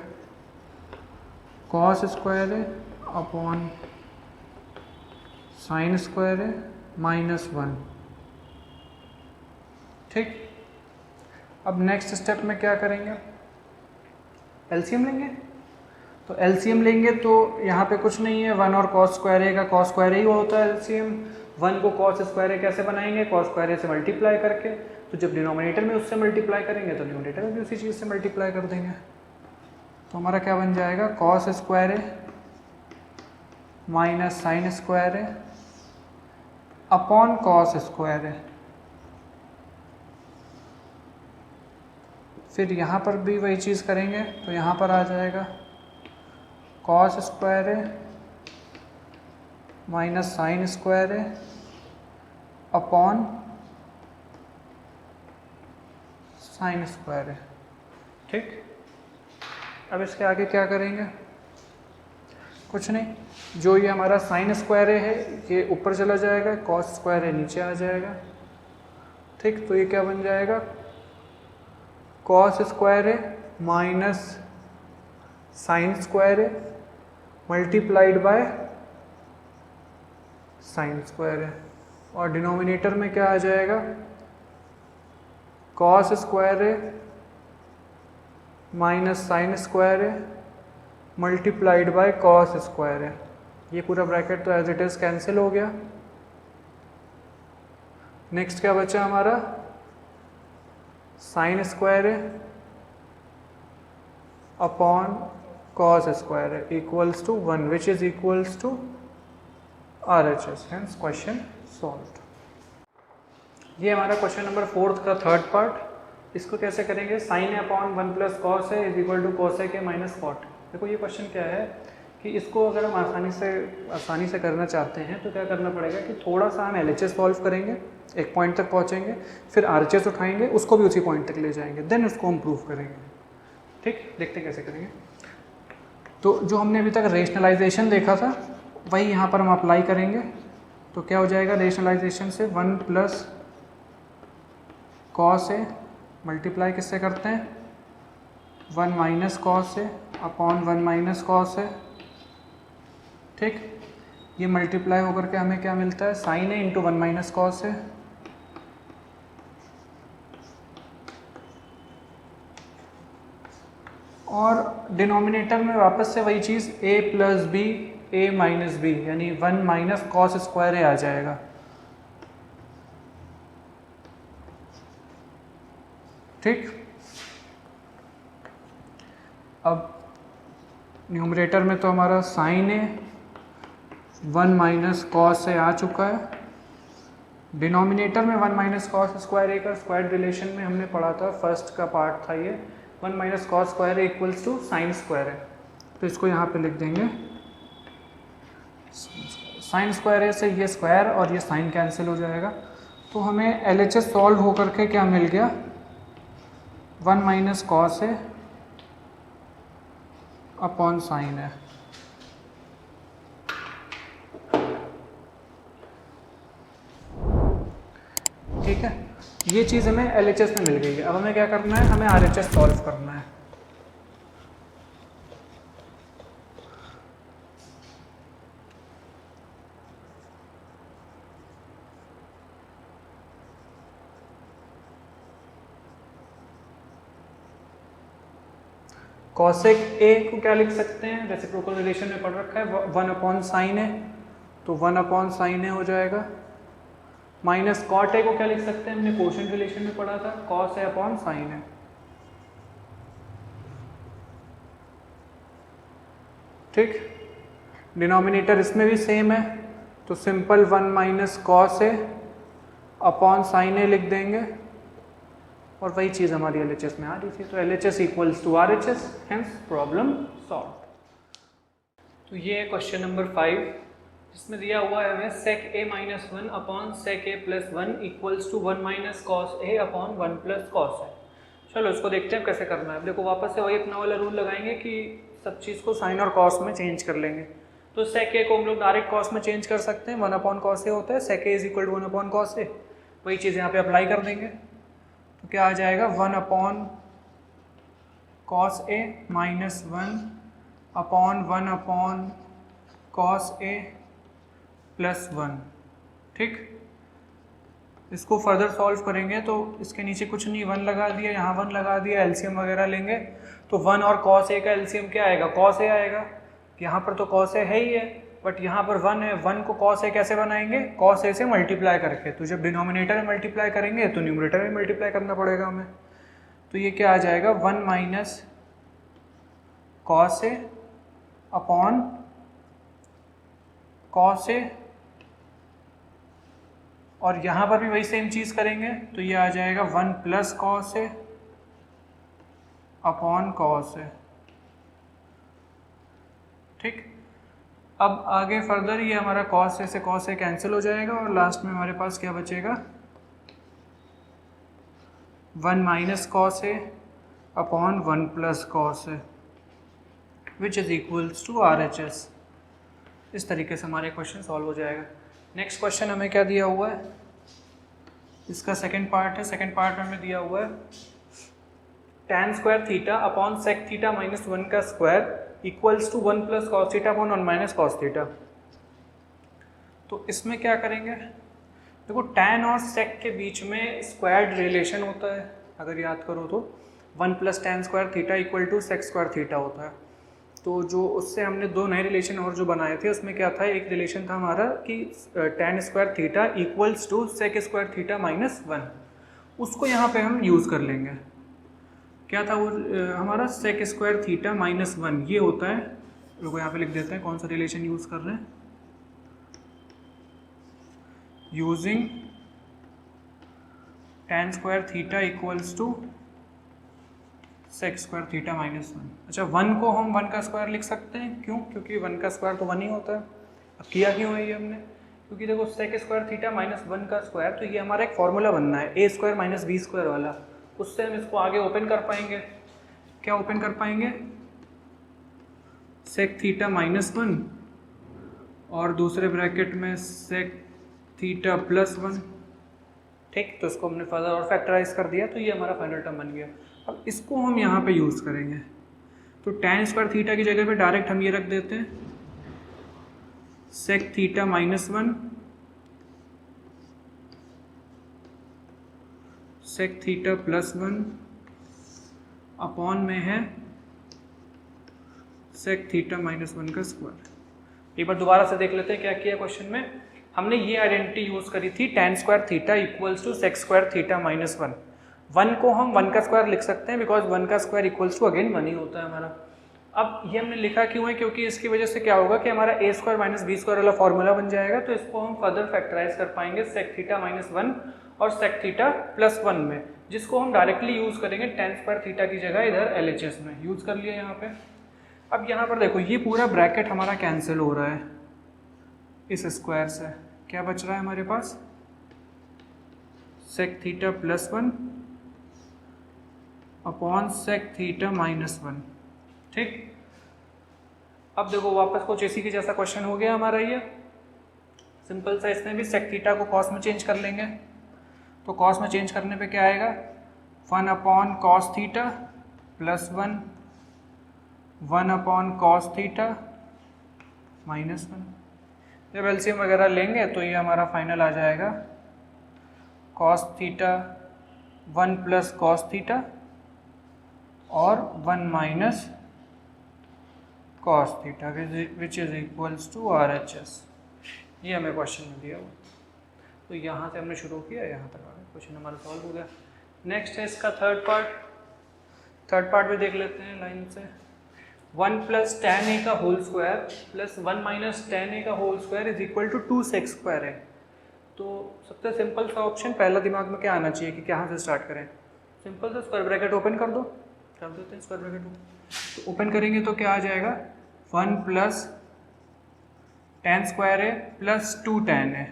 कॉस स्क्वायर है अपॉन साइन स्क्वायर है माइनस 1। ठीक, अब नेक्स्ट स्टेप में क्या करेंगे, एलसीएम लेंगे। तो एलसीएम लेंगे तो यहाँ पे कुछ नहीं है, 1 और कॉस स्क्वायर ए का कॉस स्क्वायर ही होता है एलसीएम। 1 को कॉस स्क्वायर ए कैसे बनाएंगे, कॉस स्क्वायर ए से मल्टीप्लाई करके, तो जब डिनोमिनेटर में उससे मल्टीप्लाई करेंगे तो न्यूमरेटर में भी उसी चीज़ से मल्टीप्लाई कर देंगे। तो हमारा क्या बन जाएगा, कॉस स्क्वायर ए माइनस साइन स्क्वायर ए अपॉन कॉस स्क्वायर ए। फिर यहाँ पर भी वही चीज़ करेंगे, तो यहाँ पर आ जाएगा कॉस स्क्वायर ए माइनस साइन स्क्वायर ए अपॉन साइन स्क्वायर ए। ठीक, अब इसके आगे क्या करेंगे, कुछ नहीं, जो ये हमारा साइन स्क्वायर है ये ऊपर चला जाएगा, कॉस स्क्वायर है नीचे आ जाएगा। ठीक, तो ये क्या बन जाएगा, कॉस स्क्वायर है माइनस साइन स्क्वायर है मल्टीप्लाइड बाय साइन स्क्वायर है, और डिनोमिनेटर में क्या आ जाएगा, कॉस स्क्वायर है माइनस साइन स्क्वायर है मल्टीप्लाइड बाय कॉस स्क्वायर है। ये पूरा ब्रैकेट तो एज इट इज कैंसिल हो गया। नेक्स्ट क्या बचा हमारा, साइन स्क्वायर है अपॉन कॉस स्क्वायर है equals to 1 which is equals to RHS, hence question solved. ये हमारा क्वेश्चन नंबर 4 का थर्ड पार्ट। इसको कैसे करेंगे, साइन अपॉन 1 प्लस कॉस है इज इक्वल टू कॉस के माइनस कॉट। देखो ये क्वेश्चन क्या है कि इसको अगर हम आसानी से करना चाहते हैं तो क्या करना पड़ेगा कि थोड़ा सा हम LHS सॉल्व करेंगे, एक पॉइंट तक पहुंचेंगे, फिर RHS उठाएंगे, उसको भी उसी पॉइंट तक ले जाएंगे, देन उसको हम प्रूव करेंगे। ठीक, देखते हैं कैसे करेंगे। तो जो हमने अभी तक रेशनलाइजेशन देखा था वही यहाँ पर हम अप्लाई करेंगे। तो क्या हो जाएगा, रेशनलाइजेशन से 1 प्लस कॉस ए मल्टीप्लाई किससे करते हैं, 1 minus cos A upon 1 minus cos a, ठीक। ये मल्टीप्लाई होकर के हमें क्या मिलता है, sine a into 1 minus cos a, और डिनोमिनेटर में वापस से वही चीज़ a plus b a minus b, यानी 1 माइनस कॉस स्क्वायर ए आ जाएगा, ठीक। अब न्यूमरेटर में तो हमारा sine a 1 minus cos a आ चुका है। डिनोमिनेटर में 1 माइनस कॉस स्क्वायर ए का स्क्वायर रिलेशन में हमने पढ़ा था, फर्स्ट का पार्ट था ये, 1 minus cos square A equals to sine square है। तो इसको यहाँ पे लिख देंगे, साइन स्क्वायर ए से ये स्क्वायर और ये साइन कैंसिल हो जाएगा। तो हमें LHS सॉल्व होकर के क्या मिल गया, 1 माइनस कॉस ए अपॉन साइन है, ठीक है। ये चीज़ हमें LHS में मिल गई है। अब हमें क्या करना है, हमें RHS सॉल्व करना है। कॉसेक ए को क्या लिख सकते हैं, रेसिप्रोकल रिलेशन में पढ़ रखा है, 1 अपॉन साइन है, तो 1 अपॉन साइन ए हो जाएगा। माइनस कॉट ए को क्या लिख सकते हैं, हमने कोशेंट रिलेशन में पढ़ा था, कॉस ए अपॉन साइन है, ठीक। डिनोमिनेटर इसमें भी सेम है, तो सिंपल 1 माइनस कॉस ए अपॉन साइन ए लिख देंगे, और वही चीज़ हमारी LHS में आ रही थी। तो LHS equals to RHS, hence problem solve. तो ये है क्वेश्चन नंबर 5, जिसमें दिया हुआ है हमें sec a minus 1 upon sec a plus 1 equals to 1 minus cos A upon 1 plus cos A. चलो इसको देखते हैं कैसे करना है। देखो वापस से वही अपना वाला रूल लगाएंगे कि सब चीज़ को साइन और कॉस में चेंज कर लेंगे। तो sec a को हम लोग डायरेक्ट कॉस में चेंज कर सकते हैं, 1 अपॉन कॉस ए होता है, sec a is equal to 1 upon cos A, वही चीज़ यहाँ पे अप्लाई कर देंगे। तो क्या आ जाएगा, 1 upon cos A minus 1 upon 1 upon cos a plus 1, ठीक। इसको फर्दर सॉल्व करेंगे तो इसके नीचे कुछ नहीं, 1 लगा दिया, यहाँ 1 लगा दिया, एलसीएम वगैरह लेंगे तो 1 और कॉस ए का एलसीएम क्या आएगा, कॉस ए आएगा। यहाँ पर तो कॉस ए है ही है, बट यहाँ पर 1 है, 1 को कॉस ए कैसे बनाएंगे, कॉस ए से मल्टीप्लाई करके। तो जब डिनोमिनेटर में मल्टीप्लाई करेंगे तो न्यूमरेटर में मल्टीप्लाई करना पड़ेगा हमें। तो ये क्या आ जाएगा, 1 minus cos A upon cos a, और यहाँ पर भी वही सेम चीज़ करेंगे, तो ये आ जाएगा 1 plus cos A upon cos a, ठीक। अब आगे फर्दर ये हमारा कॉस ए से कॉस ए कैंसिल हो जाएगा, और लास्ट में हमारे पास क्या बचेगा, 1 minus cos A upon 1 plus cos a which is equals to RHS। इस तरीके से हमारे क्वेश्चन सॉल्व हो जाएगा। नेक्स्ट क्वेश्चन हमें क्या दिया हुआ है, इसका सेकंड पार्ट है। सेकंड पार्ट में हमें दिया हुआ है tan square theta upon sec theta minus 1 का square equals to 1 plus cos theta upon 1 minus cos theta. तो इसमें क्या करेंगे, देखो tan और sec के बीच में स्क्वायर्ड रिलेशन होता है, अगर याद करो तो 1 plus tan square theta equal to sec square theta होता है। तो जो उससे हमने 2 नए रिलेशन और जो बनाए थे उसमें क्या था, एक रिलेशन था हमारा कि tan square theta equals to sec square theta minus 1, उसको यहाँ पे हम यूज़ कर लेंगे। क्या था वो हमारा sec स्क्वायर थीटा माइनस 1, ये होता है, लोगों यहाँ पे लिख देते हैं कौन सा रिलेशन यूज़ कर रहे हैं, using tan square theta equals to sec square theta minus 1। अच्छा 1 को हम 1 का स्क्वायर लिख सकते हैं, क्यों, क्योंकि 1 का स्क्वायर तो 1 ही होता है। अब किया क्यों है ये हमने, क्योंकि देखो sec स्क्वायर थीटा माइनस 1 का स्क्वायर, तो ये हमारा एक फॉर्मूला बनना है a square minus b square वाला, उससे हम इसको आगे ओपन कर पाएंगे। क्या ओपन कर पाएंगे, sec थीटा माइनस 1 और दूसरे ब्रैकेट में sec थीटा प्लस 1, ठीक। तो इसको हमने फर्दर और फैक्टराइज कर दिया, तो ये हमारा फाइनल टर्म बन गया। अब इसको हम यहाँ पे यूज़ करेंगे, तो tan स्क्वायर थीटा की जगह पे डायरेक्ट हम ये रख देते हैं sec theta -1 sec theta +1 upon में है sec थीटा -1 का स्क्वायर। एक बार दोबारा से देख लेते हैं क्या किया क्वेश्चन में। हमने ये आइडेंटिटी यूज करी थी tan square theta equals to sec square theta -1। 1 को हम 1 का स्क्वायर लिख सकते हैं बिकॉज 1 का स्क्वायर इक्वल्स टू अगेन 1 ही होता है हमारा। अब ये हमने लिखा क्यों है, क्योंकि इसकी वजह से क्या होगा कि हमारा a square minus b square वाला फॉर्मूला बन जाएगा, तो इसको हम फर्दर फैक्टराइज कर पाएंगे sec थीटा -1 और sec थीटा +1 में, जिसको हम डायरेक्टली यूज करेंगे tan स्क्वायर थीटा की जगह इधर LHS में यूज कर लिया यहाँ पे। अब यहाँ पर देखो ये पूरा ब्रैकेट हमारा कैंसिल हो रहा है इस स्क्वायर से, क्या बच रहा है हमारे पास sec theta +1 upon sec theta -1। ठीक, अब देखो वापस कुछ इसी के जैसा क्वेश्चन हो गया हमारा ये सिंपल सा। इसमें भी sec थीटा को cos में चेंज कर लेंगे, तो cos में चेंज करने पे क्या आएगा 1 upon cos theta +1 1 upon cos theta -1। जब एलसीएम वगैरह लेंगे तो ये हमारा फाइनल आ जाएगा cos theta 1 plus cos theta और 1 minus cos theta which is equals to RHS। ये हमें क्वेश्चन में दिया हुआ, तो यहाँ से हमने शुरू किया, यहाँ तक आ गया, क्वेश्चन हमारा सॉल्व हो गया। नेक्स्ट है इसका थर्ड पार्ट भी देख लेते हैं लाइन से। 1 प्लस tan a का whole square plus 1 minus tan a का whole square is equal to 2 sec square है। तो सबसे सिंपल सा ऑप्शन पहला दिमाग में क्या आना चाहिए कि कहाँ से स्टार्ट करें। सिंपल सा स्क्वायर ब्रैकेट ओपन कर दो, कर देते हैं स्क्वायर ब्रैकेट तो ओपन करेंगे तो क्या आ जाएगा 1 प्लस tan स्क्वायर है प्लस 2 tan है।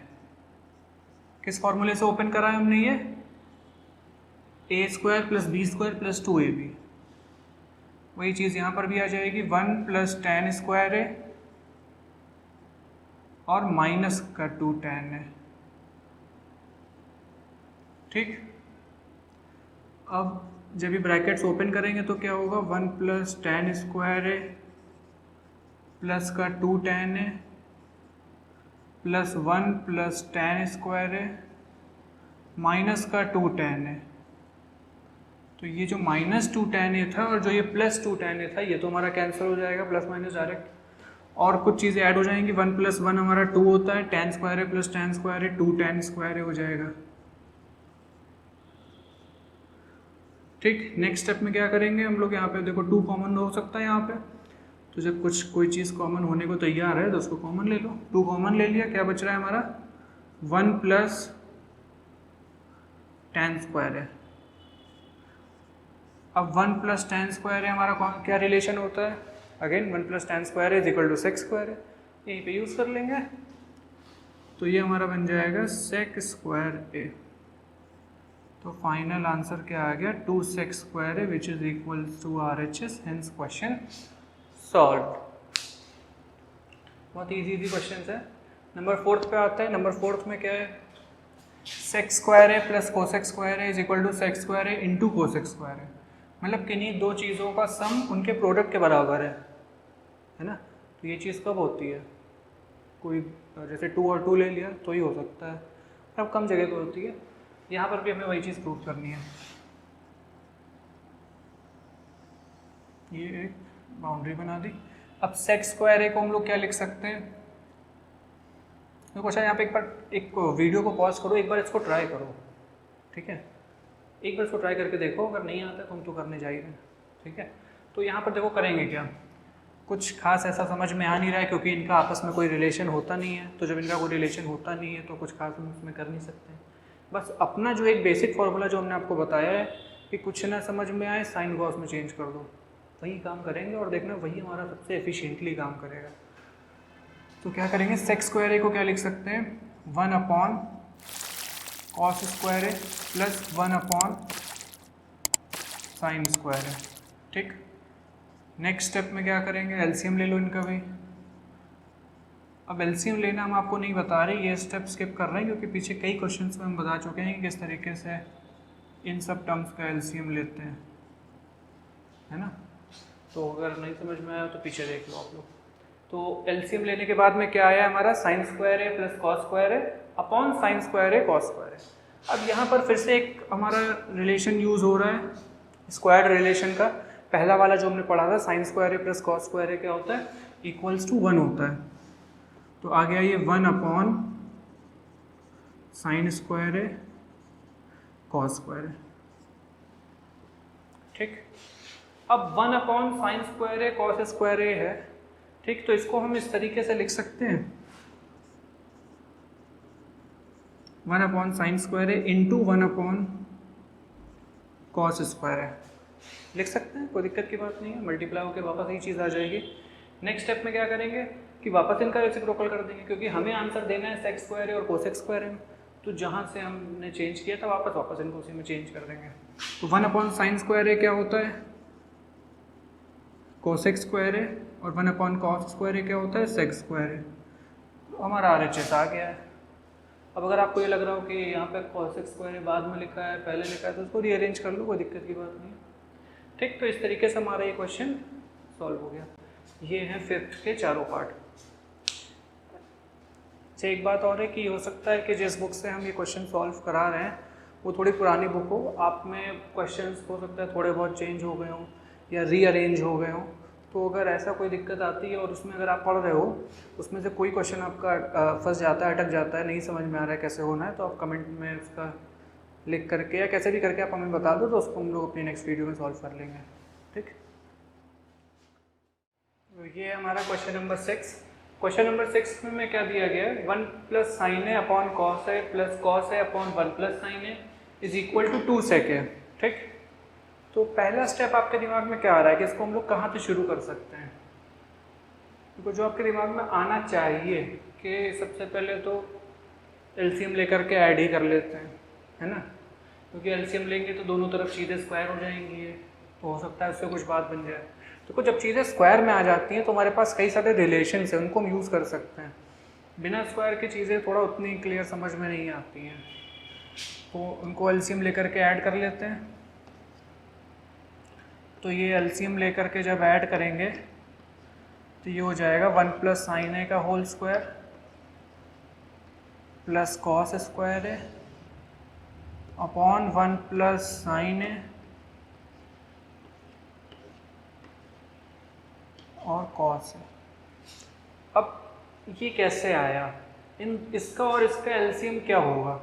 किस फॉर्मूले से ओपन करा है हमने ये a square plus b square plus 2ab। वही चीज़ यहाँ पर भी आ जाएगी 1 प्लस tan स्क्वायर है और माइनस का 2 tan है। ठीक, अब जब ये ब्रैकेट्स ओपन करेंगे तो क्या होगा 1 प्लस tan स्क्वायर है प्लस का 2 tan है प्लस 1 प्लस tan स्क्वायर है माइनस का 2 tan है। तो ये जो माइनस 2 tan ए था और जो ये प्लस 2 tan ए था ये तो हमारा कैंसिल हो जाएगा प्लस माइनस डायरेक्ट, और कुछ चीज़ें ऐड हो जाएंगी। 1 प्लस 1 हमारा 2 होता है, tan स्क्वायर है प्लस tan स्क्वायर है 2 tan स्क्वायर है हो जाएगा। ठीक, नेक्स्ट स्टेप में क्या करेंगे हम लोग, यहाँ पे देखो 2 कॉमन हो सकता है यहाँ पे, तो जब कोई चीज़ कॉमन होने को तैयार है तो उसको कॉमन ले लो। 2 कॉमन ले लिया, क्या बच रहा है हमारा 1 प्लस tan स्क्वायर है। अब 1 प्लस tan स्क्वायर है हमारा क्या रिलेशन होता है, अगेन 1 प्लस tan स्क्वायर है इक्वल टू sec स्क्वायर है, यहीं पे यूज़ कर लेंगे। तो ये हमारा बन जाएगा sec स्क्वायर ए। तो फाइनल आंसर क्या आ गया 2 sec स्क्वायर है which is equal to RHS, hence question solve. बहुत इजी क्वेश्चन है। नंबर 4 पे आता है। नंबर 4 में क्या है sec स्क्वायर है प्लस cosec स्क्वायर है is equal to sec square है इंटू cosec स्क्वायर है। मतलब किन्हीं दो चीज़ों का सम उनके प्रोडक्ट के बराबर है ना। तो ये चीज़ कब होती है, कोई जैसे 2 और 2 ले लिया तो ही हो सकता है, अब कम जगह पर होती है। यहाँ पर भी हमें वही चीज़ प्रूव करनी है। ये एक बाउंड्री बना दी। अब sec स्क्वायर ए को हम लोग क्या लिख सकते हैं, तो क्वेश्चन यहाँ पे एक वीडियो को पॉज करो, एक बार इसको ट्राई करो, ठीक है। एक बार इसको ट्राई करके देखो, अगर नहीं आता तो हम तो करने जा ही रहे हैं, ठीक है। तो यहाँ पर देखो करेंगे क्या, कुछ खास ऐसा समझ में आ नहीं रहा है क्योंकि इनका आपस में कोई रिलेशन होता नहीं है। तो जब इनका कोई रिलेशन होता नहीं है तो कुछ खास हम इसमें कर नहीं सकते हैं। बस अपना जो एक बेसिक फार्मूला जो हमने आपको बताया है कि कुछ ना समझ में आए साइन कॉस में चेंज कर दो, वही काम करेंगे और देखना वही हमारा सबसे एफिशिएंटली काम करेगा। तो क्या करेंगे, सेक स्क्वायर ए को क्या लिख सकते हैं 1 अपॉन कॉस स्क्वायर ए प्लस 1 अपॉन साइन स्क्वायर है, ठीक। नेक्स्ट स्टेप में क्या करेंगे, एलसीएम ले लो इनका भी। अब एलसीएम लेना हम आपको नहीं बता रहे, ये स्टेप स्किप कर रहे हैं क्योंकि पीछे कई क्वेश्चंस में हम बता चुके हैं कि किस तरीके से इन सब टर्म्स का एलसीएम लेते हैं। है ना। तो अगर नहीं समझ में आया तो पीछे देख लो आप लोग। तो एलसीएम लेने के बाद में क्या आया हमारा, साइन स्क्वायर है प्लस कॉस स्क्वायर है अपॉन साइन स्क्वायर है कॉस स्क्वायर है। अब यहाँ पर फिर से एक हमारा रिलेशन यूज़ हो रहा है स्क्वायर रिलेशन का। पहला वाला जो हमने पढ़ा था साइन स्क्वायर है प्लस कॉस स्क्वायर है क्या होता है, इक्वल्स टू 1 होता है। तो आ गया ये 1 अपॉन साइन स्क्वायर है कॉस स्क्वायर है। ठीक, अब 1 अपॉन साइन स्क्वायर है कॉस स्क्वायर है। ठीक, तो इसको हम इस तरीके से लिख सकते हैं 1 अपॉन साइन स्क्वायर है इंटू 1 अपॉन कॉस स्क्वायर है, लिख सकते हैं, कोई दिक्कत की बात नहीं है। मल्टीप्लाई होकर वापस यही चीज़ आ जाएगी। नेक्स्ट स्टेप में क्या करेंगे कि वापस इनका रेसिप्रोकल कर देंगे, क्योंकि हमें आंसर देना है सेक स्क्वायर है और कोसेक स्क्वायर है। तो जहाँ से हमने चेंज किया था वापस इनको उसी में चेंज कर देंगे। तो 1 अपॉन साइन स्क्वायर है क्या होता है, कोसेक स्क्वायर है, और 1 अपॉन कॉस स्क्वायर है क्या होता है, सेक स्क्वायर है। तो हमारा RHS आ गया है। अब अगर आपको ये लग रहा हो कि यहाँ पे कोसेक स्क्वायर बाद में लिखा है पहले लिखा है, तो उसको रीअरेंज कर लो, कोई दिक्कत की बात नहीं है। ठीक, तो इस तरीके से हमारा ये क्वेश्चन सॉल्व हो गया। ये हैं 5th के चारों पार्ट। अच्छा, एक बात और है कि हो सकता है कि जिस बुक से हम ये क्वेश्चन सॉल्व करा रहे हैं वो थोड़ी पुरानी बुक हो, आप में क्वेश्चंस हो सकता है थोड़े बहुत चेंज हो गए हों या रीअरेंज हो गए हों। तो अगर ऐसा कोई दिक्कत आती है और उसमें अगर आप पढ़ रहे हो उसमें से कोई क्वेश्चन आपका फंस जाता है, अटक जाता है, नहीं समझ में आ रहा है कैसे होना है, तो आप कमेंट में उसका लिख करके या कैसे भी करके आप हमें बता दो, तो उसको हम लोग अपनी नेक्स्ट वीडियो में सॉल्व कर लेंगे। ठीक, तो ये हमारा क्वेश्चन नंबर 6। क्वेश्चन नंबर 6 में क्या दिया गया है, 1 प्लस साइन है अपॉन कॉस है प्लस कॉस है अपॉन 1 प्लस साइन है इज इक्वल टू 2 सेक है। ठीक, तो पहला स्टेप आपके दिमाग में क्या आ रहा है कि इसको हम लोग कहाँ से शुरू कर सकते हैं। तो जो आपके दिमाग में आना चाहिए कि सबसे पहले तो एलसीएम लेकर के ऐड ही कर लेते हैं, है ना, क्योंकि एलसीएम लेंगे तो दोनों तरफ चीज़ें स्क्वायर हो जाएंगी, तो हो सकता है उससे कुछ बात बन जाए। तो जब चीज़ें स्क्वायर में आ जाती हैं तो हमारे पास कई सारे रिलेशंस हैं, उनको हम यूज़ कर सकते हैं। बिना स्क्वायर की चीज़ें थोड़ा उतनी क्लियर समझ में नहीं आती हैं, तो उनको एलसीएम लेकर के ऐड कर लेते हैं। तो ये एलसीएम लेकर के जब ऐड करेंगे तो ये हो जाएगा 1 प्लस साइन ए का whole square plus cos square है अपॉन 1 प्लस साइन ए और कॉस है। अब ये कैसे आया, इसका और इसका एलसीएम क्या होगा,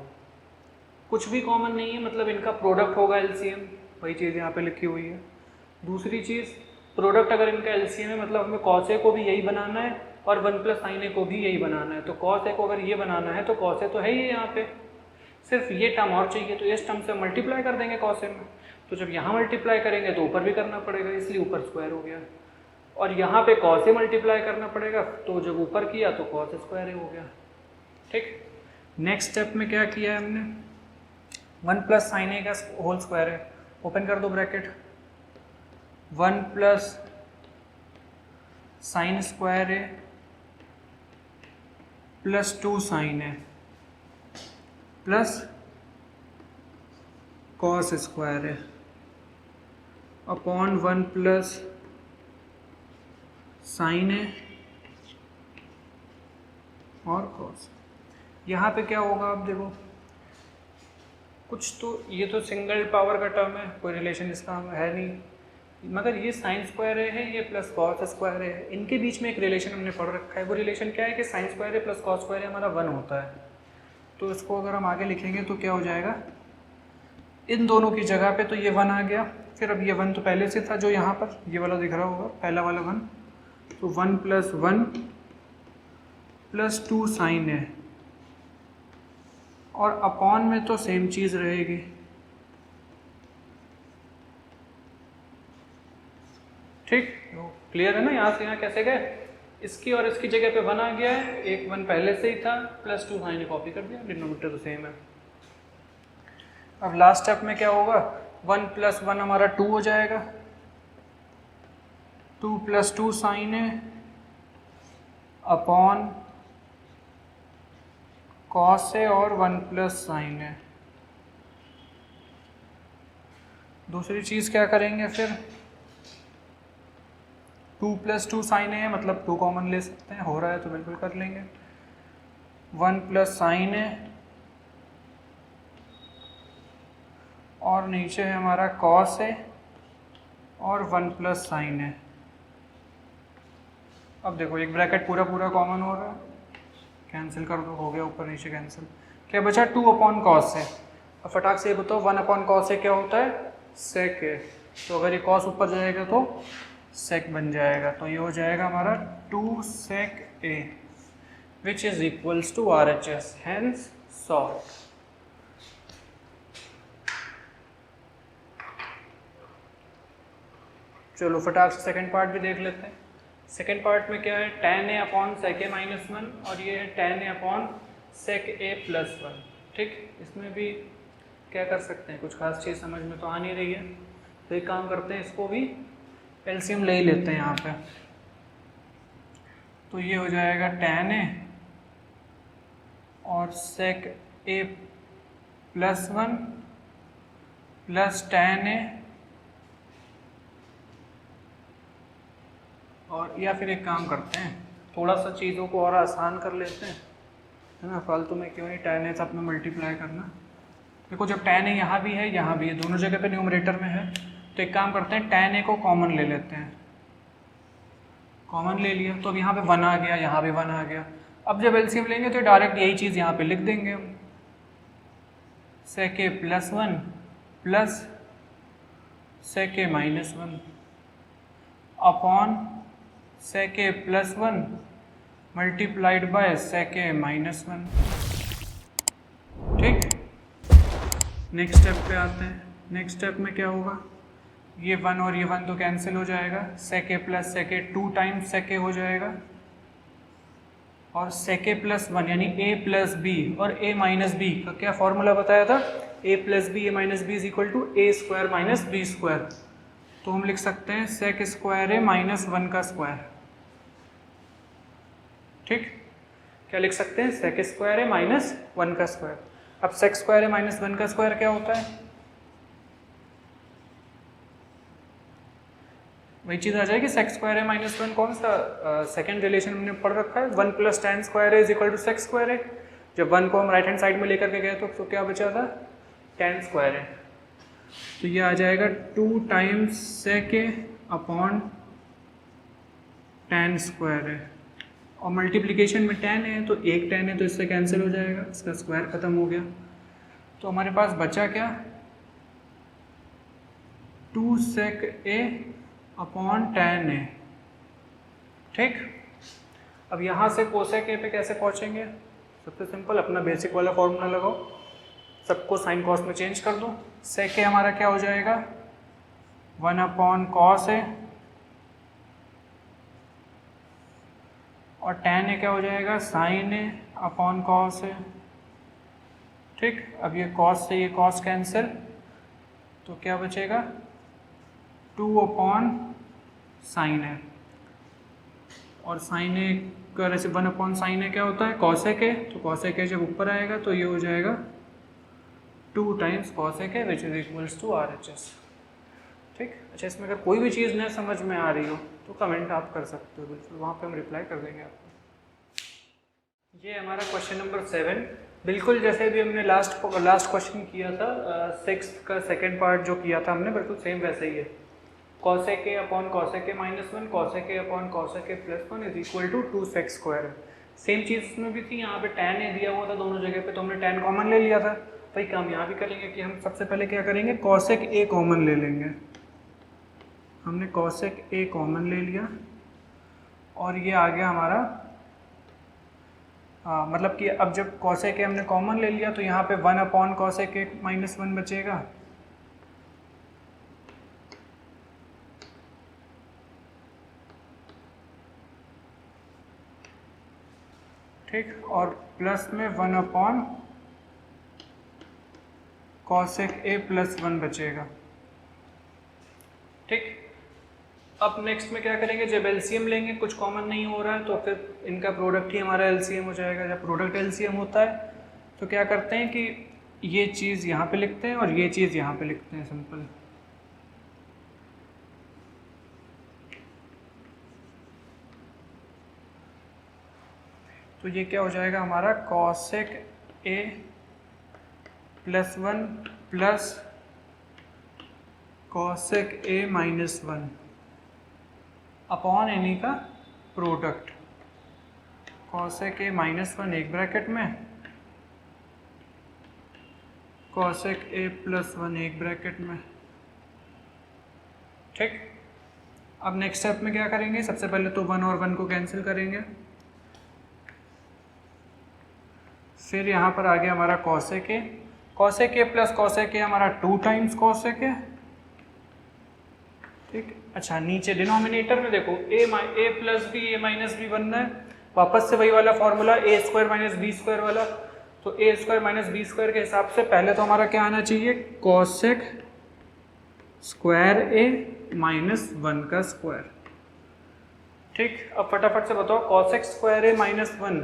कुछ भी कॉमन नहीं है, मतलब इनका प्रोडक्ट होगा एलसीएम, वही चीज़ यहाँ पे लिखी हुई है। दूसरी चीज़, प्रोडक्ट अगर इनका एलसीएम है मतलब हमें कॉस ए को भी यही बनाना है और 1 प्लस साइन ए को भी यही बनाना है। तो कॉस ए को अगर ये बनाना है तो कॉस ए तो है ही यहाँ पे, सिर्फ ये टर्म और चाहिए, तो इस टर्म से मल्टीप्लाई कर देंगे कॉस ए में। तो जब यहाँ मल्टीप्लाई करेंगे तो ऊपर भी करना पड़ेगा, इसलिए ऊपर स्क्वायर हो गया, और यहाँ पे कॉस ए मल्टीप्लाई करना पड़ेगा, तो जब ऊपर किया तो कॉस स्क्वायर हो गया। ठीक, नेक्स्ट स्टेप में क्या किया है हमने, 1 प्लस साइन ए का होल स्क्वायर है, ओपन कर दो ब्रैकेट, 1 प्लस साइन स्क्वायर है प्लस 2 साइन है प्लस कॉस स्क्वायर है अपॉन 1 प्लस साइन है और कॉस। यहाँ पे क्या होगा, आप देखो कुछ तो, ये तो सिंगल पावर का टर्म है, कोई रिलेशन इसका है नहीं, मगर ये साइन स्क्वायर है, ये प्लस कॉस स्क्वायर है, इनके बीच में एक रिलेशन हमने पढ़ रखा है। वो रिलेशन क्या है कि साइन स्क्वायर है प्लस कॉस स्क्वायर है हमारा 1 होता है। तो इसको अगर हम आगे लिखेंगे तो क्या हो जाएगा, इन दोनों की जगह पे तो ये 1 आ गया, फिर अब ये 1 तो पहले से था जो यहाँ पर ये वाला दिख रहा होगा, पहला वाला 1, तो 1 प्लस 1 प्लस 2 साइन है, और अपॉन में तो सेम चीज़ रहेगी। ठीक, क्लियर है ना, यहाँ से यहाँ कैसे गए, इसकी और इसकी जगह पे 1 आ गया है, एक 1 पहले से ही था, प्लस 2 साइन कॉपी कर दिया, डिनोमिनेटर तो सेम है। अब लास्ट स्टेप में क्या होगा, 1 प्लस 1 हमारा 2 हो जाएगा, 2 प्लस 2 साइन है अपॉन कॉस है और 1 प्लस साइन है। दूसरी चीज़ क्या करेंगे फिर, 2 + 2 sin a है, मतलब 2 कॉमन ले सकते हैं, हो रहा है तो बिल्कुल कर लेंगे। 1 + sin a और नीचे है हमारा cos a और 1 + sin a। अब देखो एक ब्रैकेट पूरा कॉमन हो रहा है, कैंसिल कर दो, हो गया ऊपर नीचे कैंसिल। क्या बचा? 2/cos a। अब फटाक से ये बताओ 1/cos a क्या होता है? sec a। तो अगर ये cos ऊपर जाएगा तो sec बन जाएगा, तो ये हो जाएगा हमारा 2 sec a which is equals to RHS, hence solved। चलो फटाक से सेकंड पार्ट भी देख लेते हैं। सेकंड पार्ट में क्या है? tan a/sec a - 1 और ये है tan a/sec a + 1। ठीक, इसमें भी क्या कर सकते हैं, कुछ खास चीज़ समझ में तो आ नहीं रही है, तो एक काम करते हैं, इसको भी एलसीएम ले ही लेते हैं यहाँ पे। तो ये हो जाएगा tan a और sec a + 1 + tan a, और या फिर एक काम करते हैं, थोड़ा सा चीज़ों को और आसान कर लेते हैं, है ना, फालतू में क्यों ही tan a साथ में मल्टीप्लाई करना। देखो जब tan a यहाँ भी है यहाँ भी है, दोनों जगह पे न्यूमरेटर में है, तो एक काम करते हैं tan a को कॉमन ले लेते हैं। कॉमन ले लिया तो अब यहाँ पे 1 आ गया, यहाँ भी 1 आ गया। अब जब एलसीएम लेंगे तो डायरेक्ट यही चीज़ यहाँ पे लिख देंगे हम, sec a + 1 + sec a - 1 upon sec a + 1 multiplied by sec a - 1। ठीक, नेक्स्ट स्टेप पे आते हैं। नेक्स्ट स्टेप में क्या होगा? ये 1 और ये 1 तो कैंसिल हो जाएगा, sec a + sec a 2 times sec a हो जाएगा, और sec a + 1 यानी a + b और a - b का क्या फॉर्मूला बताया था? a + b a - b = a² - b²। तो हम लिख सकते हैं sec² a - 1 का स्क्वायर। ठीक, क्या लिख सकते हैं? sec² a - 1 का स्क्वायर। अब sec² a - 1 का स्क्वायर क्या होता है? वही चीज़ आ जाएगी, sec² a - 1 कौन सा सेकेंड रिलेशन हमने पढ़ रखा है, 1 + tan² a = sec² a। जब 1 को हम राइट हैंड साइड में लेकर के गए तो क्या बचा था? tan² a। तो ये आ जाएगा 2 times sec a upon tan² a, और मल्टीप्लिकेशन में tan है तो एक tan है तो इससे कैंसिल हो जाएगा, इसका स्क्वायर खत्म हो गया। तो हमारे पास बचा क्या? 2 sec a upon tan a। ठीक, अब यहाँ से cosec a पे कैसे पहुँचेंगे? सबसे सिंपल, अपना बेसिक वाला फॉर्मूला लगाओ, सबको साइन कॉस में चेंज कर दो। sec a हमारा क्या हो जाएगा? 1/cos a, और tan a क्या हो जाएगा? sin a upon cos a। ठीक, अब ये cos से ये cos कैंसिल, तो क्या बचेगा? 2/sin a, और sin a का वैसे 1/sin a क्या होता है? cosec a, तो cosec a जब ऊपर आएगा तो ये हो जाएगा 2 times cosec a which is equals to RHS। ठीक, अच्छा, इसमें अगर कोई भी चीज़ न समझ में आ रही हो तो कमेंट आप कर सकते हो, बिल्कुल वहाँ पे हम रिप्लाई कर देंगे आपको। ये हमारा क्वेश्चन नंबर 7, बिल्कुल जैसे भी हमने लास्ट क्वेश्चन किया था 6th का सेकंड पार्ट जो किया था हमने, बिल्कुल सेम वैसे ही है। cosec a upon cosec a - 1 cosec a upon cosec a + 1 is equal to 2 sec²। Same चीज़ इसमें भी थी, यहाँ पे tan a दिया हुआ था दोनों जगह पे, तो हमने tan कॉमन ले लिया था। वही काम यहाँ भी करेंगे कि हम सबसे पहले क्या करेंगे? cosec a कॉमन ले लेंगे। हमने cosec a कॉमन ले लिया, और ये आ गया हमारा मतलब कि अब जब cosec a हमने कॉमन ले लिया तो यहाँ पे 1/cosec a - 1 बचेगा, ठीक, और प्लस में 1/cosec a + 1 बचेगा। ठीक, अब नेक्स्ट में क्या करेंगे? जब एलसीएम लेंगे, कुछ कॉमन नहीं हो रहा है तो फिर इनका प्रोडक्ट ही हमारा एलसीएम हो जाएगा। जब प्रोडक्ट एलसीएम होता है तो क्या करते हैं कि ये चीज़ यहाँ पे लिखते हैं और ये चीज़ यहाँ पे लिखते हैं, सिंपल। तो ये क्या हो जाएगा हमारा कॉसेक ए प्लस 1 प्लस कॉसेक ए माइनस 1 अपॉन इन्हीं का प्रोडक्ट। कॉसेक ए माइनस 1 एक ब्रैकेट में, कॉसेक ए प्लस 1 एक ब्रैकेट में। ठीक, अब नेक्स्ट स्टेप में क्या करेंगे, सबसे पहले तो 1 और 1 को कैंसिल करेंगे, फिर यहाँ पर आ गया हमारा कॉसेक ए प्लस कॉसेक ए हमारा 2 टाइम्स कॉसेक ए। ठीक, अच्छा नीचे डिनोमिनेटर में देखो ए plus b a minus B बनना है, वापस से वही वाला फॉर्मूला ए स्क्वायर माइनस बी स्क्वायर वाला। तो ए स्क्वायर माइनस बी स्क्वायर के हिसाब से पहले तो हमारा क्या आना चाहिए, कॉसेक स्क्वायर ए माइनस 1 का स्क्वायर। ठीक, अब फटाफट से बताओ कॉसेक स्क्वायर ए माइनस 1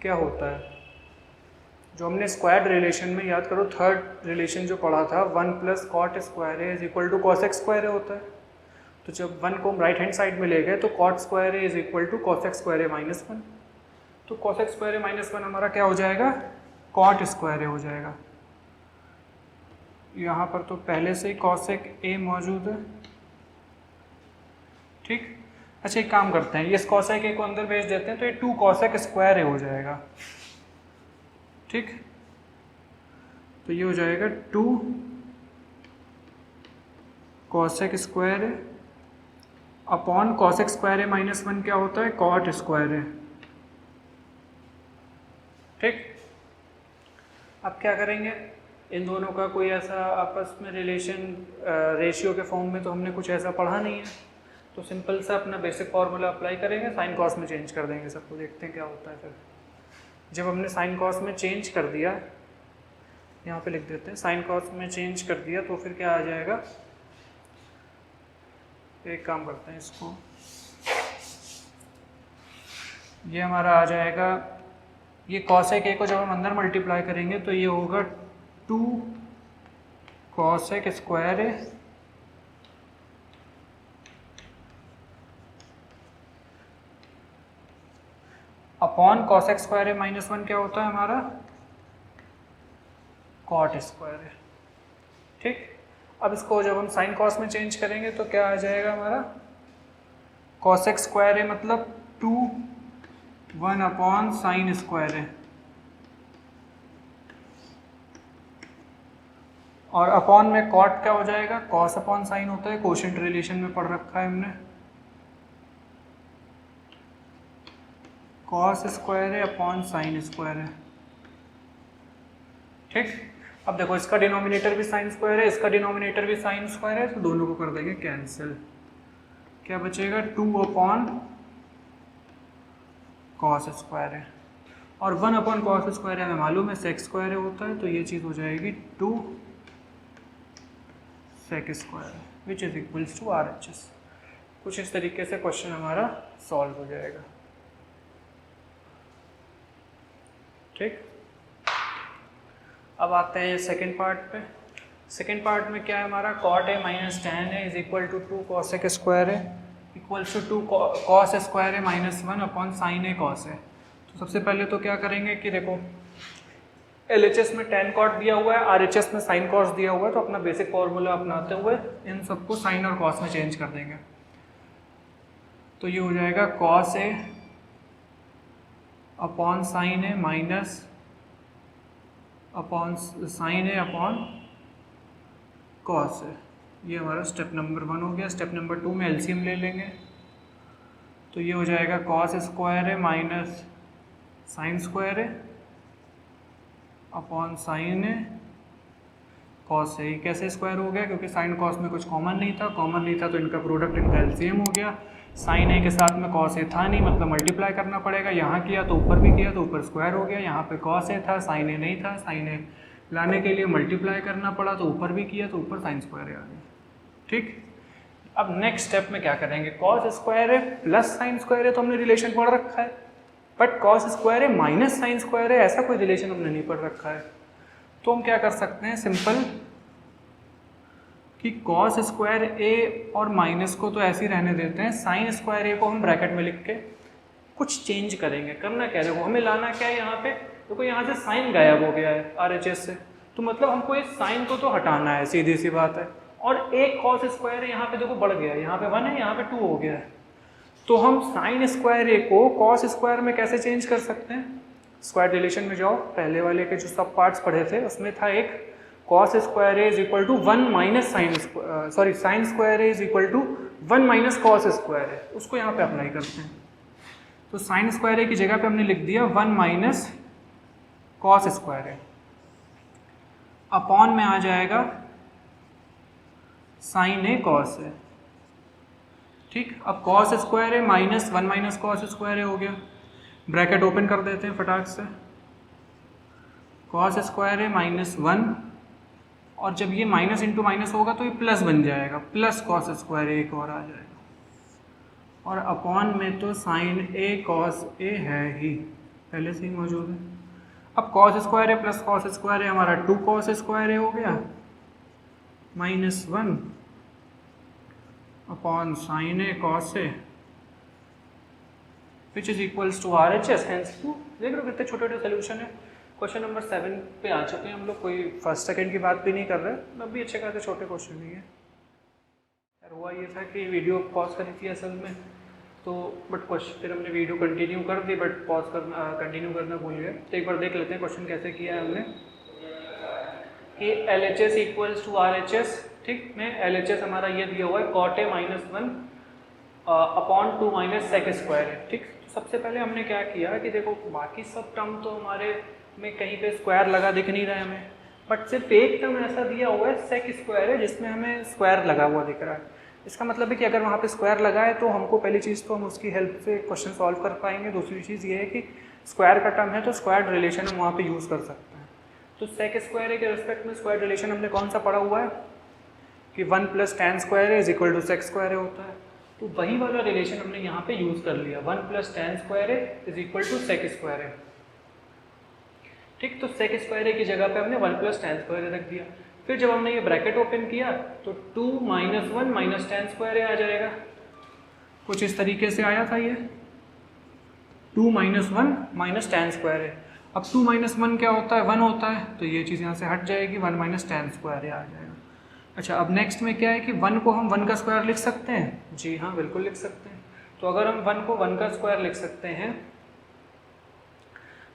क्या होता है। जो हमने स्क्वायर्ड रिलेशन में, याद करो थर्ड रिलेशन जो पढ़ा था, 1 plus cot square A is equal to cosec square A होता है। तो जब 1 को हम राइट हैंड साइड में ले गए तो cot square A is equal to cosec square A minus 1। तो कॉसेक स्क्वायर ए माइनस 1 हमारा क्या हो जाएगा, कॉट स्क्वायर ए हो जाएगा। यहाँ पर तो पहले से ही कॉसेक ए मौजूद है। ठीक, अच्छा एक काम करते हैं, इस कॉसेक ए को अंदर भेज देते हैं तो ये 2 कॉसेक स्क्वायर ए हो जाएगा। ठीक, तो ये हो जाएगा 2 कॉसेक स्क्वायर ए अपॉन कॉसेक स्क्वायर ए माइनस 1 क्या होता है, कॉट स्क्वायर ए। ठीक, अब क्या करेंगे, इन दोनों का कोई ऐसा आपस में रिलेशन रेशियो के फॉर्म में तो हमने कुछ ऐसा पढ़ा नहीं है, तो सिंपल सा अपना बेसिक फार्मूला अप्लाई करेंगे, साइन कॉस में चेंज कर देंगे सबको, देखते हैं क्या होता है। फिर जब हमने साइन कॉस में चेंज कर दिया, यहाँ पे लिख देते हैं साइन कॉस में चेंज कर दिया, तो फिर क्या आ जाएगा, एक काम करते हैं इसको, ये हमारा आ जाएगा, ये कॉसेक ए को जब हम अंदर मल्टीप्लाई करेंगे तो ये होगा 2 कॉसेक स्क्वायर ए अपॉन कॉसेक स्क्वायर ए माइनस 1 क्या होता है हमारा, कॉट स्क्वायर ए। ठीक, अब इसको जब हम साइन कॉस में चेंज करेंगे तो क्या आ जाएगा हमारा, कॉसेक स्क्वायर ए मतलब 1 अपॉन साइन स्क्वायर ए, और अपॉन में कॉट क्या हो जाएगा, कॉस अपॉन साइन होता है, कोशेंट रिलेशन में पढ़ रखा है हमने, कॉस स्क्वायर है अपॉन साइन स्क्वायर है। ठीक, अब देखो इसका डिनोमिनेटर भी साइन स्क्वायर है, इसका डिनोमिनेटर भी साइन स्क्वायर है, तो दोनों को कर देंगे कैंसिल। क्या बचेगा, 2 अपॉन कॉस स्क्वायर है, और 1 अपॉन कॉस स्क्वायर है हमें मालूम है सेक स्क्वायर होता है, तो ये चीज़ हो जाएगी 2 sec square which is equals to RHS। कुछ इस तरीके से क्वेश्चन हमारा सॉल्व हो जाएगा। ठीक, अब आते हैं सेकंड पार्ट पे। सेकंड पार्ट में क्या है हमारा, कॉट ए माइनस टेन है is equal to 2 cosec square है इक्वल्स टू 2 कॉस स्क्वायर है minus 1 upon sine a cos है। तो सबसे पहले तो क्या करेंगे कि देखो LHS में टेन कॉट दिया हुआ है, RHS में साइन कॉस दिया हुआ है, तो अपना बेसिक फॉर्मूला अपनाते हुए इन सबको साइन और कॉस में चेंज कर देंगे। तो ये हो जाएगा cos A upon sine A minus upon sine A upon cos ए। ये हमारा स्टेप नंबर 1 हो गया। स्टेप नंबर 2 में एलसीएम ले लेंगे, तो ये हो जाएगा कॉस स्क्वायर है माइनस साइन स्क्वायर है अपॉन साइन है कॉस है। कैसे स्क्वायर हो गया, क्योंकि साइन कॉस में कुछ कॉमन नहीं था, तो इनका प्रोडक्ट इनका एलसीएम हो गया। साइन ए के साथ में कॉस ए था नहीं, मतलब मल्टीप्लाई करना पड़ेगा। यहाँ किया तो ऊपर भी किया तो ऊपर स्क्वायर हो गया। यहाँ पे कॉस ए था, साइन ए नहीं था, साइन ए लाने के लिए मल्टीप्लाई करना पड़ा, तो ऊपर भी किया तो ऊपर साइन स्क्वायर ए आ गया। ठीक, अब नेक्स्ट स्टेप में क्या करेंगे, cos square A plus sine square A तो हमने रिलेशन पढ़ रखा है, but cos square A minus sine square A ऐसा कोई रिलेशन हमने नहीं पढ़ रखा है। तो हम क्या कर सकते हैं, सिंपल कि कॉस स्क्वायर ए और माइनस को तो ऐसे ही रहने देते हैं, साइन स्क्वायर ए को हम ब्रैकेट में लिख के कुछ चेंज करेंगे। करना क्या है, देखो हमें लाना क्या है यहाँ पे, देखो यहाँ से साइन गायब हो गया है RHS से, तो मतलब हमको इस साइन को तो हटाना है, सीधी सी बात है। और एक कॉस स्क्वायर यहाँ पे देखो बढ़ गया है, यहाँ पे 1 है, यहाँ पे 2 हो गया है। तो हम साइन स्क्वायर ए को कॉस स्क्वायर में कैसे चेंज कर सकते हैं? स्क्वायर रिलेशन में जाओ, पहले वाले के जो सब पार्ट्स पढ़े थे उसमें था एक cos square A is equal to 1 minus sine square A is equal to 1 minus cos square A, उसको यहाँ पे अप्लाई करते हैं। तो साइन स्क्वायर ए की जगह पे हमने लिख दिया 1 माइनस कॉस स्क्वायर ए, अपॉन में आ जाएगा साइन ए कॉस ए। ठीक, अब cos square A minus 1 minus cos square a हो गया, ब्रैकेट ओपन कर देते हैं फटाक से, कॉस स्क्वायर ए माइनस 1, और जब ये माइनस इंटू माइनस होगा तो ये प्लस बन जाएगा, प्लस कॉस स्क्वायर ए एक और आ जाएगा, और अपॉन में तो साइन ए कॉस ए है ही, पहले से ही मौजूद है। अब cos square A plus cos square a हमारा 2 कॉस स्क्वायर ए हो गया, minus 1 upon sine a cos a which is equals to RHS, hence 2। देख रहे हो कितने छोटे छोटे सोल्यूशन है। क्वेश्चन नंबर 7 पे आ चुके हैं हम लोग, कोई फर्स्ट सेकंड की बात भी नहीं कर रहे, तब भी अच्छे खासे छोटे क्वेश्चन ही है यार। हुआ ये था कि वीडियो पॉज करी थी असल में, तो बट क्वेश्चन फिर हमने वीडियो कंटिन्यू कर दी, बट पॉज करना कंटिन्यू करना भूल गए। तो एक बार देख लेते हैं क्वेश्चन कैसे किया है हमने, कि LHS इक्वल्स टू RHS। ठीक, में LHS हमारा ये दिया हुआ है cot a minus 1 upon 2 minus sec square है। ठीक, तो सबसे पहले हमने क्या किया कि देखो बाकी सब टर्म तो हमारे में कहीं पे स्क्वायर लगा दिख नहीं रहा है हमें, बट सिर्फ एक टर्म ऐसा दिया हुआ है सेक स्क्वायर है जिसमें हमें स्क्वायर लगा हुआ दिख रहा है। इसका मतलब है कि अगर वहाँ पे स्क्वायर लगा है तो हमको पहली चीज़ तो हम उसकी हेल्प से क्वेश्चन सॉल्व कर पाएंगे। दूसरी चीज़ ये है कि स्क्वायर का टर्म है तो स्क्वायर रिलेशन हम वहाँ पे यूज़ कर सकते हैं। तो सेक स्क्वायर के रिस्पेक्ट में स्क्वायर रिलेशन हमने कौन सा पढ़ा हुआ है कि 1 plus tan square is equal to sec square होता है, तो वही वाला रिलेशन हमने यहाँ पे यूज़ कर लिया, 1 plus tan square is equal to sec square है। ठीक, तो सेक स्क्वायर की जगह पे हमने 1 प्लस टैन स्क्वायर रख दिया। फिर जब हमने ये ब्रैकेट ओपन किया तो 2 माइनस 1 माइनस टैन स्क्वायर आ जाएगा, कुछ इस तरीके से आया था ये 2 माइनस 1 माइनस टैन स्क्वायर है। अब 2 माइनस 1 क्या होता है, 1 होता है, तो ये चीज़ यहाँ से हट जाएगी, 1 माइनस टैन स्क्वायर आ जाएगा। अच्छा, अब नेक्स्ट में क्या है कि 1 को हम 1 का स्क्वायर लिख सकते हैं, जी हाँ बिल्कुल लिख सकते हैं। तो अगर हम 1 को 1 का स्क्वायर लिख सकते हैं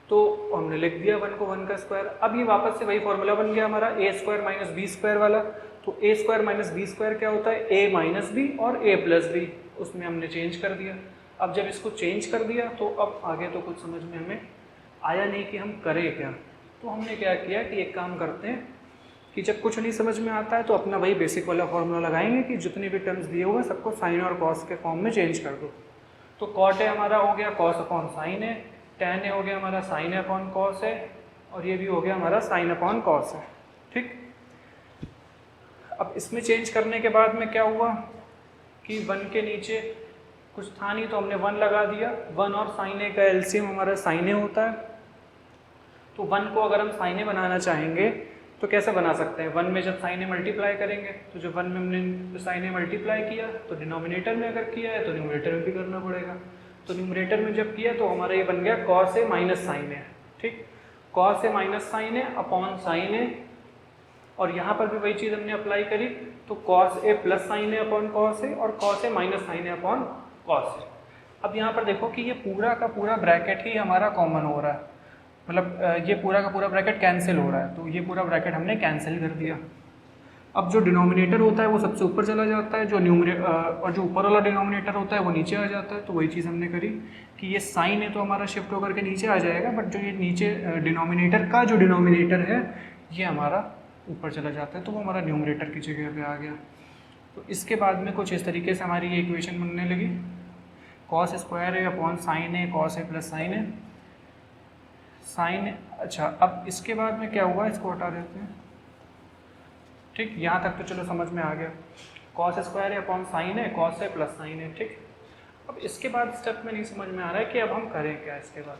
तो हमने लिख दिया 1 को 1 का स्क्वायर। अब ये वापस से वही फॉर्मूला बन गया हमारा ए स्क्वायर माइनस बी स्क्वायर वाला। तो ए स्क्वायर माइनस बी स्क्वायर क्या होता है, ए माइनस बी और ए प्लस बी, उसमें हमने चेंज कर दिया। अब जब इसको चेंज कर दिया तो अब आगे तो कुछ समझ में हमें आया नहीं कि हम करें क्या। तो हमने क्या किया कि एक काम करते हैं कि जब कुछ नहीं समझ में आता है तो अपना वही बेसिक वाला फॉर्मूला लगाएंगे कि जितने भी टर्म्स दिए हुए सबको साइन और कॉस के फॉर्म में चेंज कर दो। तो कॉट ए हमारा हो गया कॉस अपॉन साइन है, टैन ए हो गया हमारा साइन ए अपॉन कॉस है, और ये भी हो गया हमारा साइन अपॉन कॉस है। ठीक, अब इसमें चेंज करने के बाद में क्या हुआ कि 1 के नीचे कुछ था नहीं तो हमने 1 लगा दिया। 1 और साइन ए का एलसीएम हमारा साइन ए होता है। तो 1 को अगर हम साइन ए बनाना चाहेंगे तो कैसे बना सकते हैं, 1 में जब साइन ए मल्टीप्लाई करेंगे तो जब 1 में हमने साइन ए मल्टीप्लाई किया तो डिनोमिनेटर में अगर किया है तो न्यूमरेटर में भी करना पड़ेगा। तो न्यूमरेटर में जब किया तो हमारा ये बन गया कॉस ए माइनस साइन ए। ठीक, cos A minus sign A upon sine a, और यहाँ पर भी वही चीज़ हमने अप्लाई करी, तो cos a plus sine A upon cos a और cos A minus sign A upon cos ए। अब यहाँ पर देखो कि ये पूरा का पूरा ब्रैकेट ही हमारा कॉमन हो रहा है, मतलब ये पूरा का पूरा ब्रैकेट कैंसिल हो रहा है, तो ये पूरा ब्रैकेट हमने कैंसिल कर दिया। अब जो डिनोमिनेटर होता है वो सबसे ऊपर चला जाता है, और जो ऊपर वाला डिनोमिनेटर होता है वो नीचे आ जाता है। तो वही चीज़ हमने करी कि ये साइन है तो हमारा शिफ्ट होकर के नीचे आ जाएगा, बट जो ये नीचे डिनोमिनेटर का जो डिनोमिनेटर है ये हमारा ऊपर चला जाता है, तो वो हमारा न्यूमरेटर की जगह पे आ गया। तो इसके बाद में कुछ इस तरीके से हमारी ये इक्वेशन बनने लगी, cos square A upon sine a cos a plus sine A sign. अच्छा, अब इसके बाद में क्या हुआ, इसको हटा देते हैं। ठीक, यहाँ तक तो चलो समझ में आ गया, cos square A upon sine a cos a plus sine ए। ठीक, अब इसके बाद स्टेप में नहीं समझ में आ रहा है कि अब हम करें क्या इसके बाद।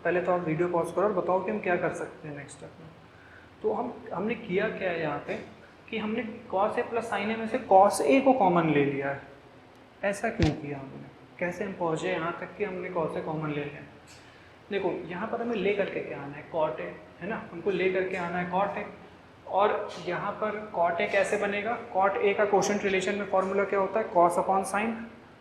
पहले तो आप वीडियो पॉज करो और बताओ कि हम क्या कर सकते हैं नेक्स्ट स्टेप में। तो हमने किया क्या है यहाँ पे कि हमने कॉस ए प्लस साइन ए में से कॉस ए को कॉमन ले लिया है। ऐसा क्यों किया हमने, कैसे हम पहुँचे यहाँ तक कि हमने कॉस ए कॉमन ले लिया। देखो यहाँ पर हमें ले करके क्या आना है, कॉट ए है ना, हमको ले करके आना है कॉट ए। और यहाँ पर कॉट ए कैसे बनेगा, कॉट ए का कोशेंट रिलेशन में फॉर्मूला क्या होता है, कॉस अपॉन साइन।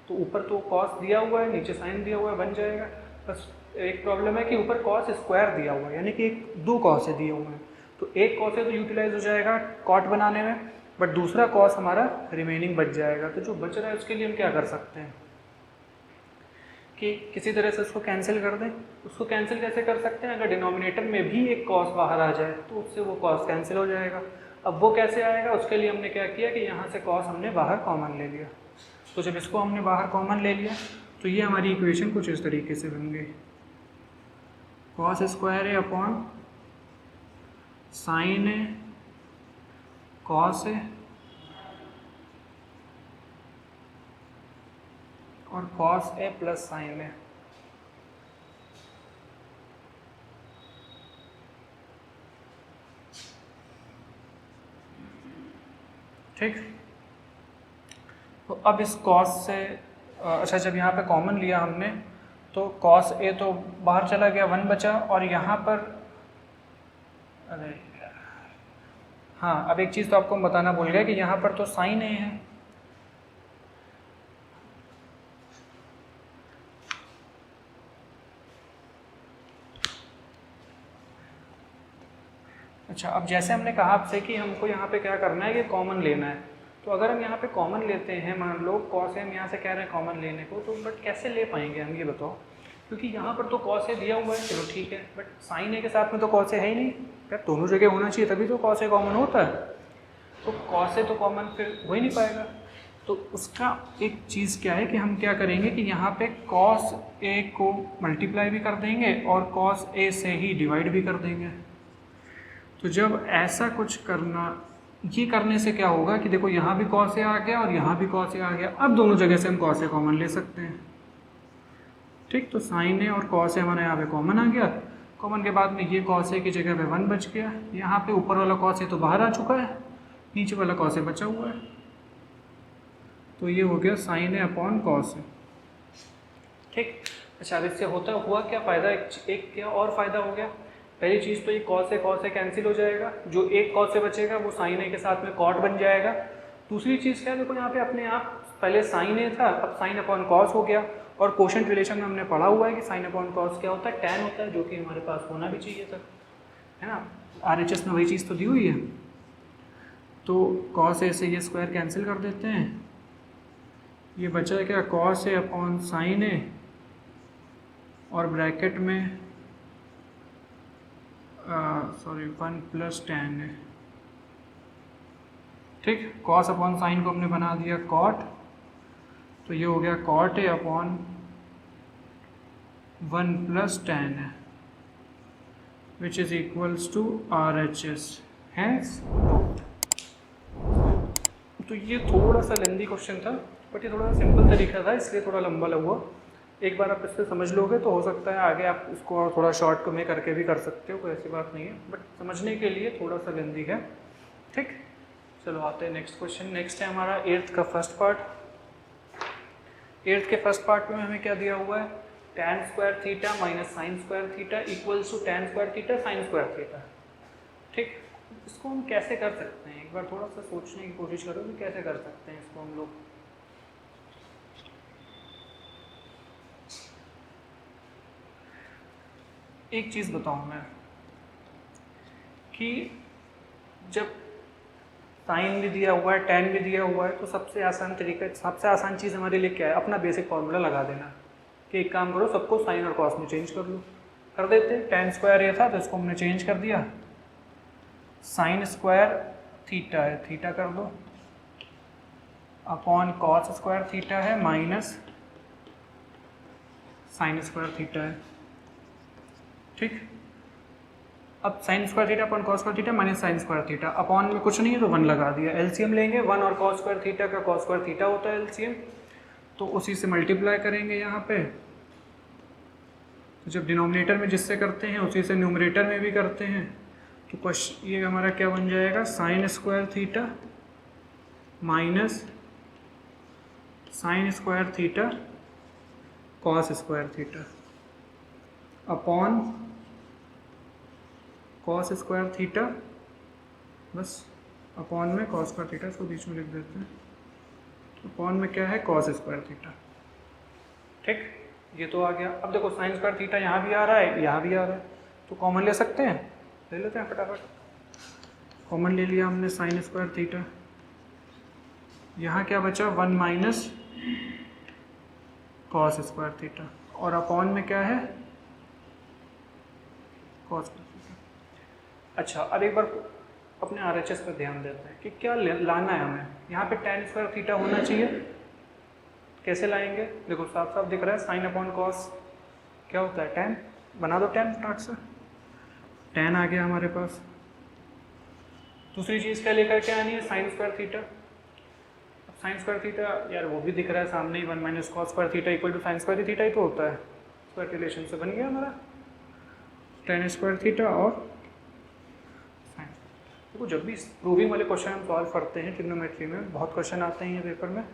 तो ऊपर तो कॉस दिया हुआ है, नीचे साइन दिया हुआ है, बन जाएगा। बस एक प्रॉब्लम है कि ऊपर कॉस स्क्वायर दिया हुआ है, यानी कि दो कॉस दिए हुए हैं। तो एक कॉस तो यूटिलाइज हो जाएगा कॉट बनाने में, बट दूसरा कॉस हमारा रिमेनिंग बच जाएगा। तो जो बच रहा है उसके लिए हम क्या कर सकते हैं कि किसी तरह से उसको कैंसिल कर दें। उसको कैंसिल कैसे कर सकते हैं, अगर डिनोमिनेटर में भी एक कॉस बाहर आ जाए तो उससे वो कॉस कैंसिल हो जाएगा। अब वो कैसे आएगा, उसके लिए हमने क्या किया कि यहाँ से कॉस हमने बाहर कॉमन ले लिया। तो जब इसको हमने बाहर कॉमन ले लिया तो ये हमारी इक्वेशन कुछ इस तरीके से बन गई, cos square A upon sine a cos a और कॉस ए प्लस साइन ए। ठीक, तो अब इस कॉस से अच्छा, जब यहाँ पे कॉमन लिया हमने तो कॉस ए तो बाहर चला गया, 1 बचा। और यहाँ पर अरे हाँ, अब एक चीज़ तो आपको बताना भूल गया कि यहाँ पर तो साइन ए है। अच्छा, अब जैसे हमने कहा आपसे कि हमको यहाँ पे क्या करना है कि कॉमन लेना है, तो अगर हम यहाँ पे कॉमन लेते हैं, मान लो कॉस ए हम यहाँ से कह रहे हैं कॉमन लेने को, तो बट कैसे ले पाएंगे हम, ये बताओ। क्योंकि यहाँ पर तो कॉस ए दिया हुआ है, चलो ठीक है, बट साइन ए के साथ में तो कॉस ए है ही नहीं। क्या दोनों जगह होना चाहिए तभी तो कॉस ए कॉमन होता है। तो कॉस ए तो कॉमन फिर हो ही नहीं पाएगा। तो उसका एक चीज़ क्या है कि हम क्या करेंगे कि यहाँ पे कॉस ए को मल्टीप्लाई भी कर देंगे और कॉस ए से ही डिवाइड भी कर देंगे। तो जब ऐसा कुछ करना, ये करने से क्या होगा कि देखो यहाँ भी कॉस ए आ गया और यहाँ भी कॉस ए आ गया। अब दोनों जगह से हम कॉस ए कॉमन ले सकते हैं। ठीक, तो साइन ए और कॉस ए हमारे यहाँ पे कॉमन आ गया। कॉमन के बाद में ये कॉस ए की जगह पे 1 बच गया। यहाँ पे ऊपर वाला कॉस ए तो बाहर आ चुका है, नीचे वाला कॉस ए बचा हुआ है। तो ये हो गया sign A upon cos a. ठीक, अच्छा, अब इससे होता हुआ क्या फ़ायदा, एक क्या और फ़ायदा हो गया। पहली चीज़ तो ये कॉस ए कैंसिल हो जाएगा, जो एक कॉस ए बचेगा वो साइन ए के साथ में कॉट बन जाएगा। दूसरी चीज़ क्या है, देखो यहाँ पे अपने आप पहले साइन ए था, अब साइन अपॉन कॉस हो गया। और कोशेंट रिलेशन में हमने पढ़ा हुआ है कि साइन अपॉन कॉस क्या होता है, टैन होता है, जो कि हमारे पास होना भी चाहिए था, है ना। RHS में वही चीज़ तो दी हुई है। तो कॉस ए से ये स्क्वायर कैंसिल कर देते हैं, ये बचा है क्या, cos A upon sine a और ब्रैकेट में 1 प्लस टैन है। ठीक, कॉस अपॉन साइन को हमने बना दिया कॉट, तो ये हो गया cot A upon 1 plus tan है, which is equals to RHS। Hence तो ये थोड़ा सा लेंदी क्वेश्चन था, बट ये थोड़ा सिंपल तरीका था, इसलिए थोड़ा लंबा लगा। एक बार आप इससे समझ लोगे तो हो सकता है आगे आप इसको और थोड़ा शॉर्ट में करके भी कर सकते हो, कोई ऐसी बात नहीं है, बट समझने के लिए थोड़ा सा लेंदी है। ठीक, चलो आते हैं नेक्स्ट क्वेश्चन। नेक्स्ट है हमारा 8th का फर्स्ट पार्ट। 8th के फर्स्ट पार्ट में हमें क्या दिया हुआ है, tan square theta minus sine square theta equals to tan square theta sine square theta. ठीक, इसको हम कैसे कर सकते हैं, एक बार थोड़ा सा सोचने की कोशिश करो कि कैसे कर सकते हैं इसको हम लोग। एक चीज़ बताऊँ मैं कि जब साइन भी दिया हुआ है, टैन भी दिया हुआ है, तो सबसे आसान तरीका, सबसे आसान चीज़ हमारे लिए क्या है, अपना बेसिक फार्मूला लगा देना कि एक काम करो, सबको साइन और कॉस में चेंज कर लो। कर देते, tan स्क्वायर ये था तो इसको हमने चेंज कर दिया, साइन स्क्वायर थीटा है, थीटा कर दो, अपॉन कॉस स्क्वायर थीटा है माइनस साइन स्क्वायर थीटा है। ठीक, अब sine square theta upon cos square theta minus sine square theta, upon में कुछ नहीं है तो 1 लगा दिया। एलसीएम लेंगे, 1 और कॉस स्क्वायर थीटा का, कॉस स्क्वायर थीटा होता है एलसीएम, तो उसी से मल्टीप्लाई करेंगे यहाँ पे। तो जब डिनोमिनेटर में जिससे करते हैं उसी से न्यूमरेटर में भी करते हैं, तो क्वेश्चन ये हमारा क्या बन जाएगा, sign square theta minus sine square theta cos square theta upon cos square theta, बस अपॉन में कॉस स्क्वायर थीटा, इसको बीच में लिख देते हैं। अपॉन में क्या है, कॉस स्क्वायर थीटा। ठीक, ये तो आ गया। अब देखो साइन स्क्वायर थीटा यहाँ भी आ रहा है, यहाँ भी आ रहा है, तो कॉमन ले सकते हैं, ले लेते हैं फटाफट। कॉमन ले लिया हमने साइन स्क्वायर थीटा। यहाँ क्या बचा, 1 माइनस कॉस स्क्वायर थीटा, और अपॉन में क्या है, कॉस स्क्वायर थीटा। अच्छा, अब एक बार अपने RHS पर ध्यान देते हैं कि क्या लाना है हमें। यहाँ पे tan स्क्वायर थीटा होना चाहिए, कैसे लाएंगे, देखो साफ साफ दिख रहा है, साइन अपॉन कॉस क्या होता है, tan, बना दो tan फटाक से, tan आ गया हमारे पास। दूसरी चीज़ क्या लेकर के आनी है, साइन स्क्वायर थीटा। अब साइन स्क्वायर थीटा यार वो भी दिख रहा है सामने ही, 1 minus cos square theta equal to sine square theta ही तो होता है, स्क्वायर रिलेशन से बन गया हमारा tan स्क्वायर थीटा। और साइन, देखो जब भी प्रूविंग वाले क्वेश्चन हम सॉल्व करते हैं ट्रिग्नोमेट्री में, बहुत क्वेश्चन आते हैं ये पेपर में,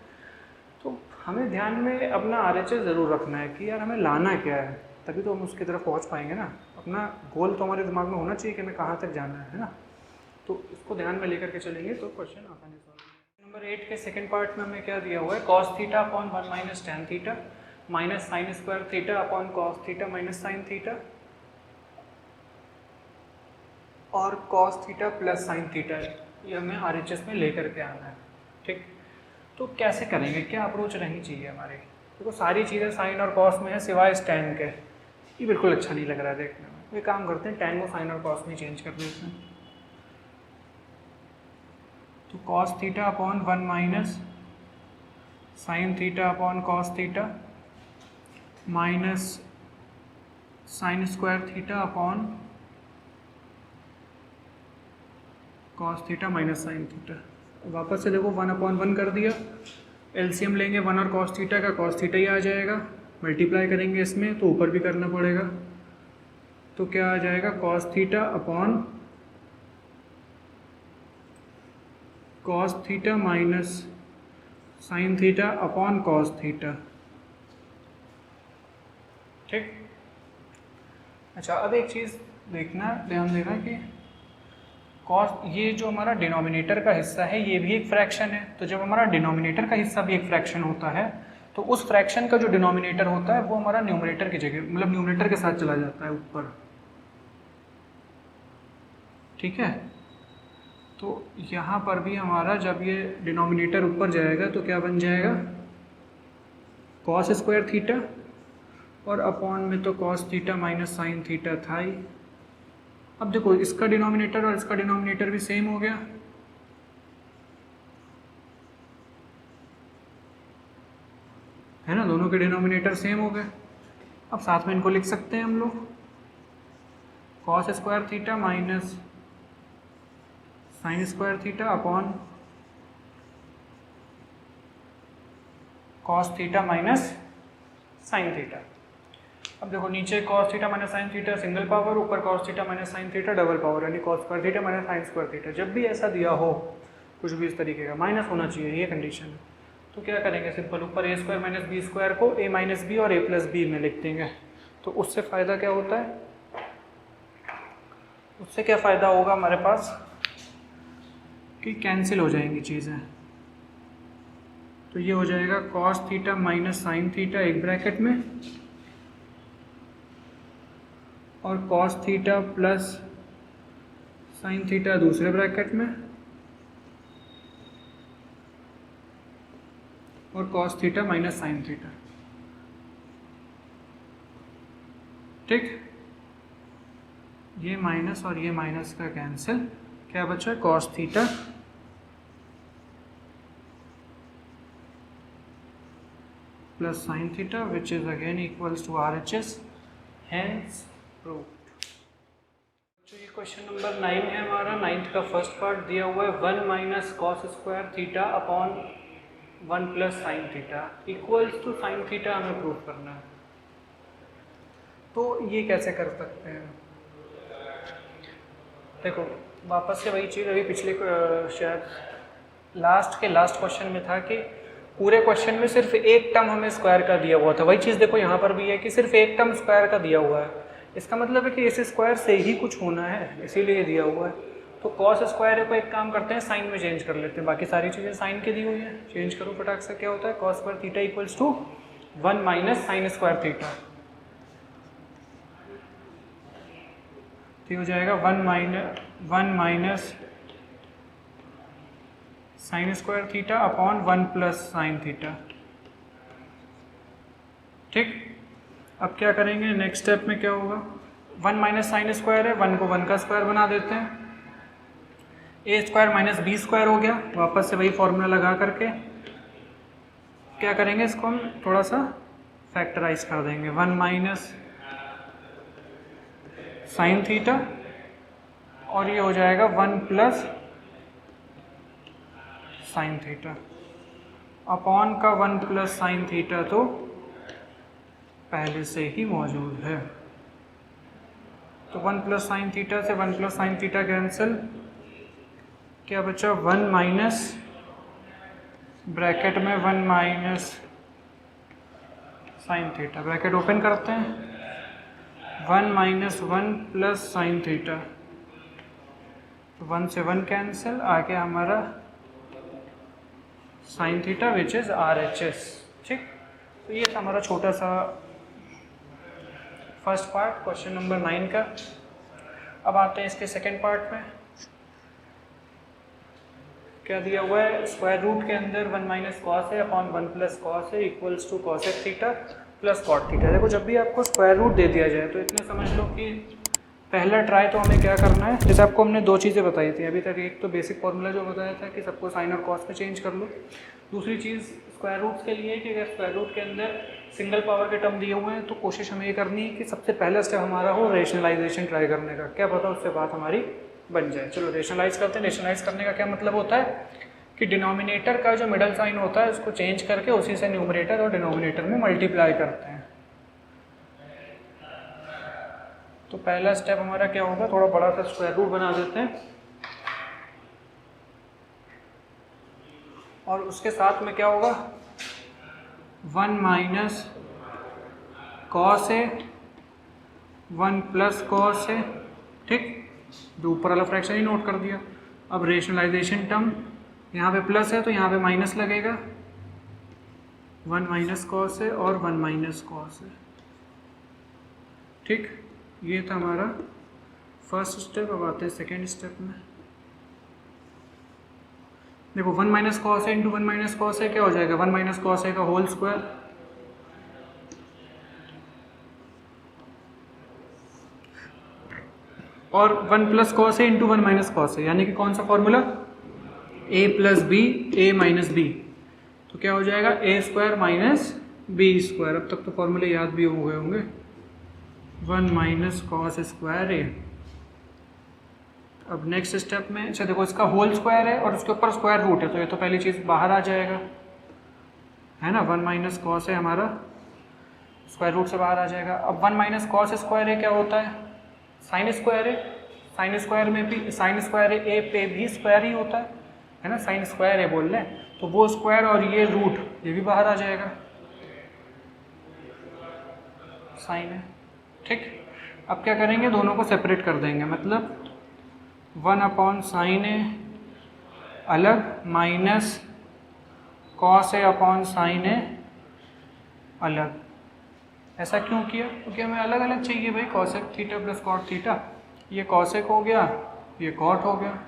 तो हमें ध्यान में अपना RHS ज़रूर रखना है कि यार हमें लाना क्या है, तभी तो हम उसकी तरफ पहुंच पाएंगे ना। अपना गोल तो हमारे दिमाग में होना चाहिए कि हमें कहाँ तक जाना है ना, तो इसको ध्यान में लेकर के चलेंगे तो क्वेश्चन आसानी से सॉल्व। नंबर 8 के सेकंड पार्ट में हमें क्या दिया हुआ है, cos theta upon 1 minus tan theta minus sine square theta upon cos theta minus sine theta और cos theta plus sine theta, ये हमें RHS में लेकर के आना है। ठीक, तो कैसे करेंगे, क्या अप्रोच रहनी चाहिए हमारी। देखो सारी चीज़ें साइन और कॉस में है सिवाय इस टैन के, ये बिल्कुल अच्छा नहीं लग रहा है देखने में। ये काम करते हैं, टैन को साइन और कॉस में चेंज कर देते हैं। तो cos theta upon 1 minus sine theta upon cos theta minus sine square theta upon cos theta minus sine theta. वापस से देखो 1 अपॉन 1 कर दिया, एलसीएम लेंगे 1 और कॉस थीटा का, कॉस थीटा ही आ जाएगा, मल्टीप्लाई करेंगे इसमें तो ऊपर भी करना पड़ेगा, तो क्या आ जाएगा, cos theta upon cos theta minus sine theta upon cos theta. ठीक, अच्छा अब एक चीज़ देखना, ध्यान देना कि कॉस, ये जो हमारा डिनोमिनेटर का हिस्सा है ये भी एक फ्रैक्शन है, तो जब हमारा डिनोमिनेटर का हिस्सा भी एक फ्रैक्शन होता है तो उस फ्रैक्शन का जो डिनोमिनेटर होता है वो हमारा न्यूमरेटर की जगह, मतलब न्यूमरेटर के साथ चला जाता है ऊपर। ठीक है, तो यहाँ पर भी हमारा जब ये डिनोमिनेटर ऊपर जाएगा तो क्या बन जाएगा, कॉस स्क्वायर थीटा, और अपॉन में तो cos theta minus sine theta था ही। अब देखो इसका डिनोमिनेटर और इसका डिनोमिनेटर भी सेम हो गया, है ना, दोनों के डिनोमिनेटर सेम हो गए। अब साथ में इनको लिख सकते हैं हम लोग, cos square theta minus sine square theta upon cos theta minus sine theta. अब देखो नीचे cos theta minus sine theta single power, ऊपर cos theta minus sine theta double power, यानी cos square theta minus sine square theta. जब भी ऐसा दिया हो कुछ भी इस तरीके का, माइनस होना चाहिए, ये कंडीशन है। तो क्या करेंगे, सिंपल ऊपर a square minus b square को a माइनस बी और a प्लस बी में लिख देंगे। तो उससे फ़ायदा क्या होता है, उससे क्या फ़ायदा होगा हमारे पास कि कैंसिल हो जाएंगी चीज़ें। तो ये हो जाएगा cos theta minus sine theta एक ब्रैकेट में, और cos theta plus sine theta दूसरे ब्रैकेट में, और cos theta minus sine theta. ठीक, ये माइनस और ये माइनस का कैंसिल, क्या बचा, cos theta plus sine theta which is again equals to RHS, hence proved. तो ये क्वेश्चन नंबर 9 है हमारा, 9th का फर्स्ट पार्ट दिया हुआ है 1 minus cos square theta upon 1 plus sine theta equals to sine theta हमें प्रूव करना है। तो ये कैसे कर सकते हैं, देखो वापस से वही चीज़, अभी पिछले शायद लास्ट क्वेश्चन में था कि पूरे क्वेश्चन में सिर्फ एक टर्म हमें स्क्वायर का दिया हुआ था, वही चीज़ देखो यहाँ पर भी है कि सिर्फ एक टर्म स्क्वायर का दिया हुआ है। इसका मतलब है कि इस स्क्वायर से ही कुछ होना है, इसीलिए दिया हुआ है। तो कॉस स्क्वायर को एक काम करते हैं, साइन में चेंज कर लेते हैं, बाकी सारी चीज़ें साइन की दी हुई है, चेंज करो फटाक से। क्या होता है, cos square theta equals to 1 minus sine square theta, तो हो जाएगा 1 minus sine square theta upon 1 plus sine theta. ठीक, अब क्या करेंगे, नेक्स्ट स्टेप में क्या होगा, 1 माइनस साइन स्क्वायर है, 1 को 1 का स्क्वायर बना देते हैं, ए स्क्वायर माइनस बी स्क्वायर हो गया। वापस से वही फॉर्मूला लगा करके क्या करेंगे, इसको हम थोड़ा सा फैक्टराइज कर देंगे, 1 माइनस साइन थीटा और ये हो जाएगा 1 प्लस साइन थीटा अपॉन का 1 प्लस साइन थीटा तो पहले से ही मौजूद है। तो 1 प्लस साइन थीटा से 1 प्लस साइन थीटा कैंसिल, क्या बचा, 1 माइनस ब्रैकेट में 1 minus sine theta, bracket open करते हैं, 1 माइनस 1 प्लस साइन थीटा, तो 1 से 1 कैंसिल, आगे हमारा sign theta which is RHS। ठीक, तो ये था हमारा छोटा सा फर्स्ट पार्ट क्वेश्चन नंबर 9 का। अब आते हैं इसके सेकंड पार्ट में। क्या दिया हुआ है, स्क्वायर रूट के अंदर 1 माइनस कॉस है अपॉन 1 प्लस कॉस है equals to cosec theta plus cot theta. देखो जब भी आपको स्क्वायर रूट दे दिया जाए तो इतना समझ लो कि पहला ट्राई तो हमें क्या करना है, जैसे आपको हमने दो चीज़ें बताई थी अभी तक, एक तो बेसिक फॉर्मूला जो बताया था कि सबको साइन और कॉस में चेंज कर लो, दूसरी चीज़ स्क्वायर रूट्स के लिए कि अगर स्क्वायर रूट के अंदर सिंगल पावर के टर्म दिए हुए हैं तो कोशिश हमें ये करनी है कि सबसे पहला स्टेप हमारा हो रेशनलाइजेशन ट्राई करने का, क्या पता उससे बात हमारी बन जाए। चलो रेशनलाइज करते हैं। रेशनलाइज करने का क्या मतलब होता है कि डिनोमिनेटर का जो मिडल साइन होता है उसको चेंज करके उसी से न्यूमरेटर और डिनोमिनेटर में मल्टीप्लाई करते हैं। तो पहला स्टेप हमारा क्या होगा, थोड़ा बड़ा सा स्क्वायर रूट बना देते हैं और उसके साथ में क्या होगा, 1 माइनस कॉस है 1 प्लस कॉस है। ठीक, जो ऊपर वाला फ्रैक्शन ही नोट कर दिया। अब रेशनलाइजेशन टर्म यहाँ पे प्लस है तो यहाँ पे माइनस लगेगा, 1 माइनस कॉस है और 1 माइनस कॉस है। ठीक, ये था हमारा फर्स्ट स्टेप। अब आते हैं सेकेंड स्टेप में। देखो 1 माइनस कॉस है इंटू 1 माइनस कॉस है क्या हो जाएगा, 1 माइनस कॉस है का होल स्क्वायर और 1 प्लस कॉस है इंटू 1 माइनस कॉस है, यानी कि कौन सा formula, a plus b a minus b, तो क्या हो जाएगा a square minus b square. अब तक तो फॉर्मूले याद भी हो गए होंगे, 1 माइनस कॉस स्क्वायर a। अब नेक्स्ट स्टेप में, अच्छा देखो इसका होल स्क्वायर है और उसके ऊपर स्क्वायर रूट है, तो ये तो पहली चीज़ बाहर आ जाएगा, है ना। 1 माइनस कॉस है हमारा, स्क्वायर रूट से बाहर आ जाएगा। अब 1 माइनस कॉस स्क्वायर है क्या होता है, साइन स्क्वायर है। साइन स्क्वायर में भी साइन स्क्वायर है, ए पे भी स्क्वायर ही होता है ना, साइन स्क्वायर है बोल रहे हैं, तो वो स्क्वायर और ये रूट ये भी बाहर आ जाएगा, साइन है। ठीक, अब क्या करेंगे, दोनों को सेपरेट कर देंगे, मतलब 1 अपॉन साइन है अलग माइनस कॉस है अपॉन साइन है अलग। ऐसा क्यों किया, क्योंकि हमें अलग अलग चाहिए भाई, cosec theta plus cot theta, ये कॉसेक हो गया ये कॉट हो गया।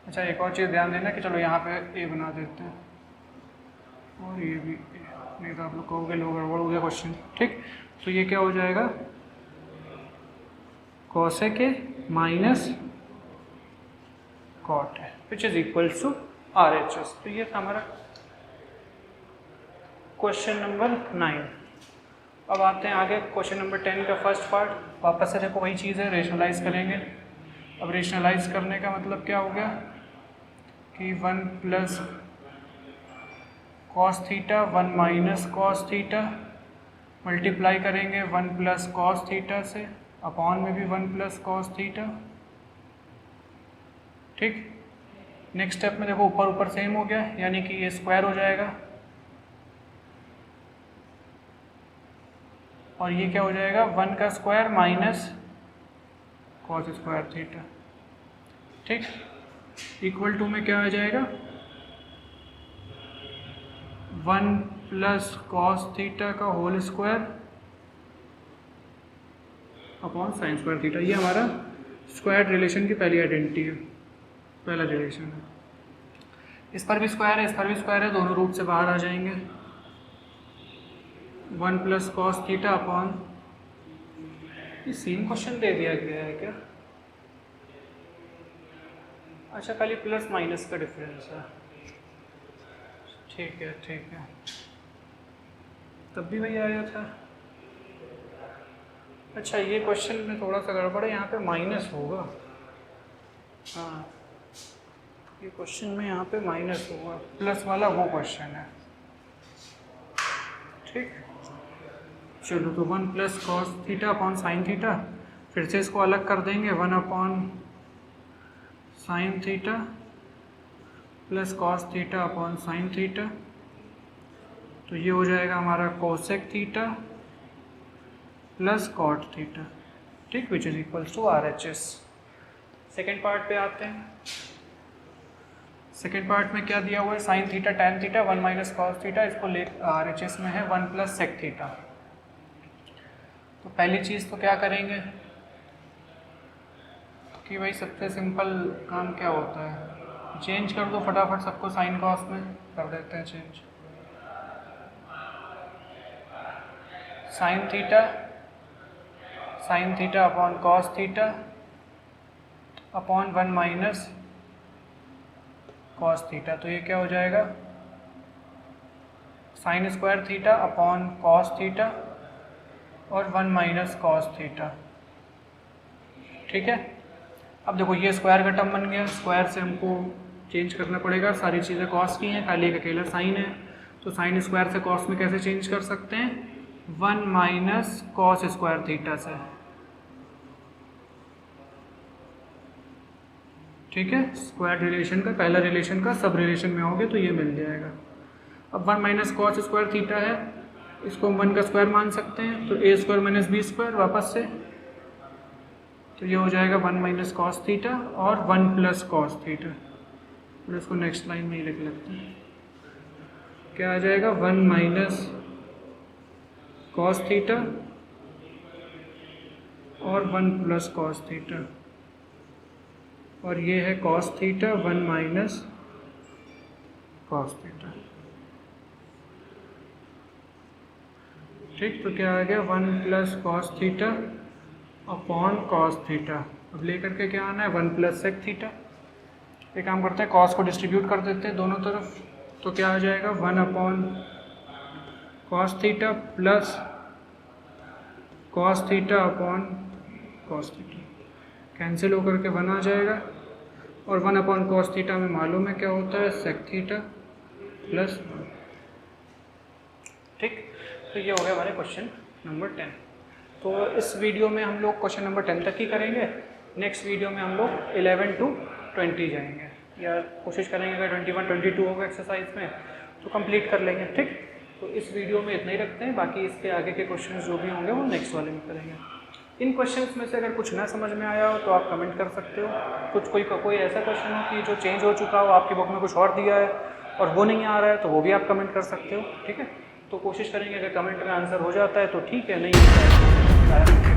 अच्छा एक और चीज़ ध्यान देना कि चलो यहाँ पे ए बना देते हैं और ये भी ए, नहीं तो आप लोग कहोगे लो गड़बड़ हो गया क्वेश्चन। ठीक, तो ये क्या हो जाएगा, कॉसेक है माइनस कॉट है which is equals to RHS। तो ये था हमारा क्वेश्चन नंबर 9। अब आते हैं आगे क्वेश्चन नंबर 10 का फर्स्ट पार्ट। वापस से देखो वही चीज़ है, रेशनलाइज करेंगे। अब रेशनलाइज करने का मतलब क्या हो गया कि 1 plus cos theta 1 minus cos theta multiply करेंगे 1 प्लस कॉस थीटा से, अपॉन में भी 1 प्लस कॉस थीटा। ठीक, नेक्स्ट स्टेप में देखो ऊपर ऊपर सेम हो गया, यानी कि ये स्क्वायर हो जाएगा और ये क्या हो जाएगा 1 का square minus cos square theta, ठीक, इक्वल टू में क्या आ जाएगा 1 प्लस कॉस थीटा का whole square upon sine square theta. ये हमारा स्क्वायर रिलेशन की पहली आइडेंटिटी है, पहला रिलेशन है। इस पर भी स्क्वायर है, इस पर भी स्क्वायर है, दोनों रूट से बाहर आ जाएंगे। 1 प्लस कॉस थीटा अपॉन, ये सेम क्वेश्चन दे दिया गया है क्या? अच्छा, खाली प्लस माइनस का डिफरेंस है, ठीक है ठीक है, तब भी वही आया था। अच्छा, ये क्वेश्चन में थोड़ा सा गड़बड़ है, यहाँ पे माइनस होगा। हाँ, ये क्वेश्चन में यहाँ पे माइनस होगा, प्लस वाला वो क्वेश्चन है, ठीक। चलो, तो 1 plus cos theta upon sine theta, फिर से इसको अलग कर देंगे। 1 upon sine theta plus cos theta upon sine theta, तो ये हो जाएगा हमारा cosec theta plus cot theta, ठीक, which is equals to RHS। Second part पे आते हैं। सेकेंड पार्ट में क्या दिया हुआ है, sine theta tan theta 1 minus cos theta, इसको ले RHS में है 1 प्लस सेक थीटा। तो पहली चीज़ तो क्या करेंगे कि भाई सबसे सिंपल काम क्या होता है, चेंज कर दो फटाफट सबको, साइन कॉस में कर देते हैं change. Sign theta upon cos theta upon 1 minus cos theta, तो ये क्या हो जाएगा sign square theta upon cos theta और 1 माइनस कॉस थीटा, ठीक है। अब देखो ये स्क्वायर का टर्म बन गया, स्क्वायर से हमको चेंज करना पड़ेगा, सारी चीज़ें कॉस की हैं, खाली एक अकेला साइन है, तो साइन स्क्वायर से कॉस में कैसे चेंज कर सकते हैं, 1 माइनस कॉस स्क्वायर थीटा से, ठीक है। स्क्वायर रिलेशन का पहला रिलेशन का सब रिलेशन में आओगे तो ये मिल जाएगा। अब 1 माइनस कॉस स्क्वायर थीटा है, इसको हम 1 का स्क्वायर मान सकते हैं, तो a square minus b square वापस से, तो ये हो जाएगा 1 माइनस कॉस थीटा और 1 प्लस कॉस थीटा, और इसको नेक्स्ट लाइन में ही लिख लेते हैं। क्या आ जाएगा 1 माइनस कॉस थीटा और 1 प्लस कॉस थीटा, और ये है cos theta 1 minus cos theta, ठीक। तो क्या आ गया 1 plus cos theta upon cos theta, अब लेकर के क्या आना है 1 प्लस सेक थीटा। एक काम करते हैं, कॉस को डिस्ट्रीब्यूट कर देते हैं दोनों तरफ, तो क्या आ जाएगा 1 upon cos theta plus cos theta upon cos theta, cancel होकर के 1 आ जाएगा, और 1 अपॉन कॉस थीटा में मालूम है क्या होता है सेक थीटा प्लस 1, ठीक। तो ये हो गया हमारे क्वेश्चन नंबर 10। तो इस वीडियो में हम लोग क्वेश्चन नंबर 10 तक ही करेंगे, नेक्स्ट वीडियो में हम लोग 11 to 20 जाएंगे, या कोशिश करेंगे अगर 21 22 होगा एक्सरसाइज में तो कंप्लीट कर लेंगे, ठीक। तो इस वीडियो में इतना ही रखते हैं, बाकी इसके आगे के क्वेश्चन जो भी होंगे वो नेक्स्ट वाले में करेंगे। इन क्वेश्चंस में से अगर कुछ ना समझ में आया हो तो आप कमेंट कर सकते हो, कुछ कोई ऐसा क्वेश्चन हो कि जो चेंज हो चुका हो, आपकी बुक में कुछ और दिया है और वो नहीं आ रहा है, तो वो भी आप कमेंट कर सकते हो, ठीक है। तो कोशिश करेंगे अगर कमेंट में आंसर हो जाता है तो ठीक है, नहीं होता है तो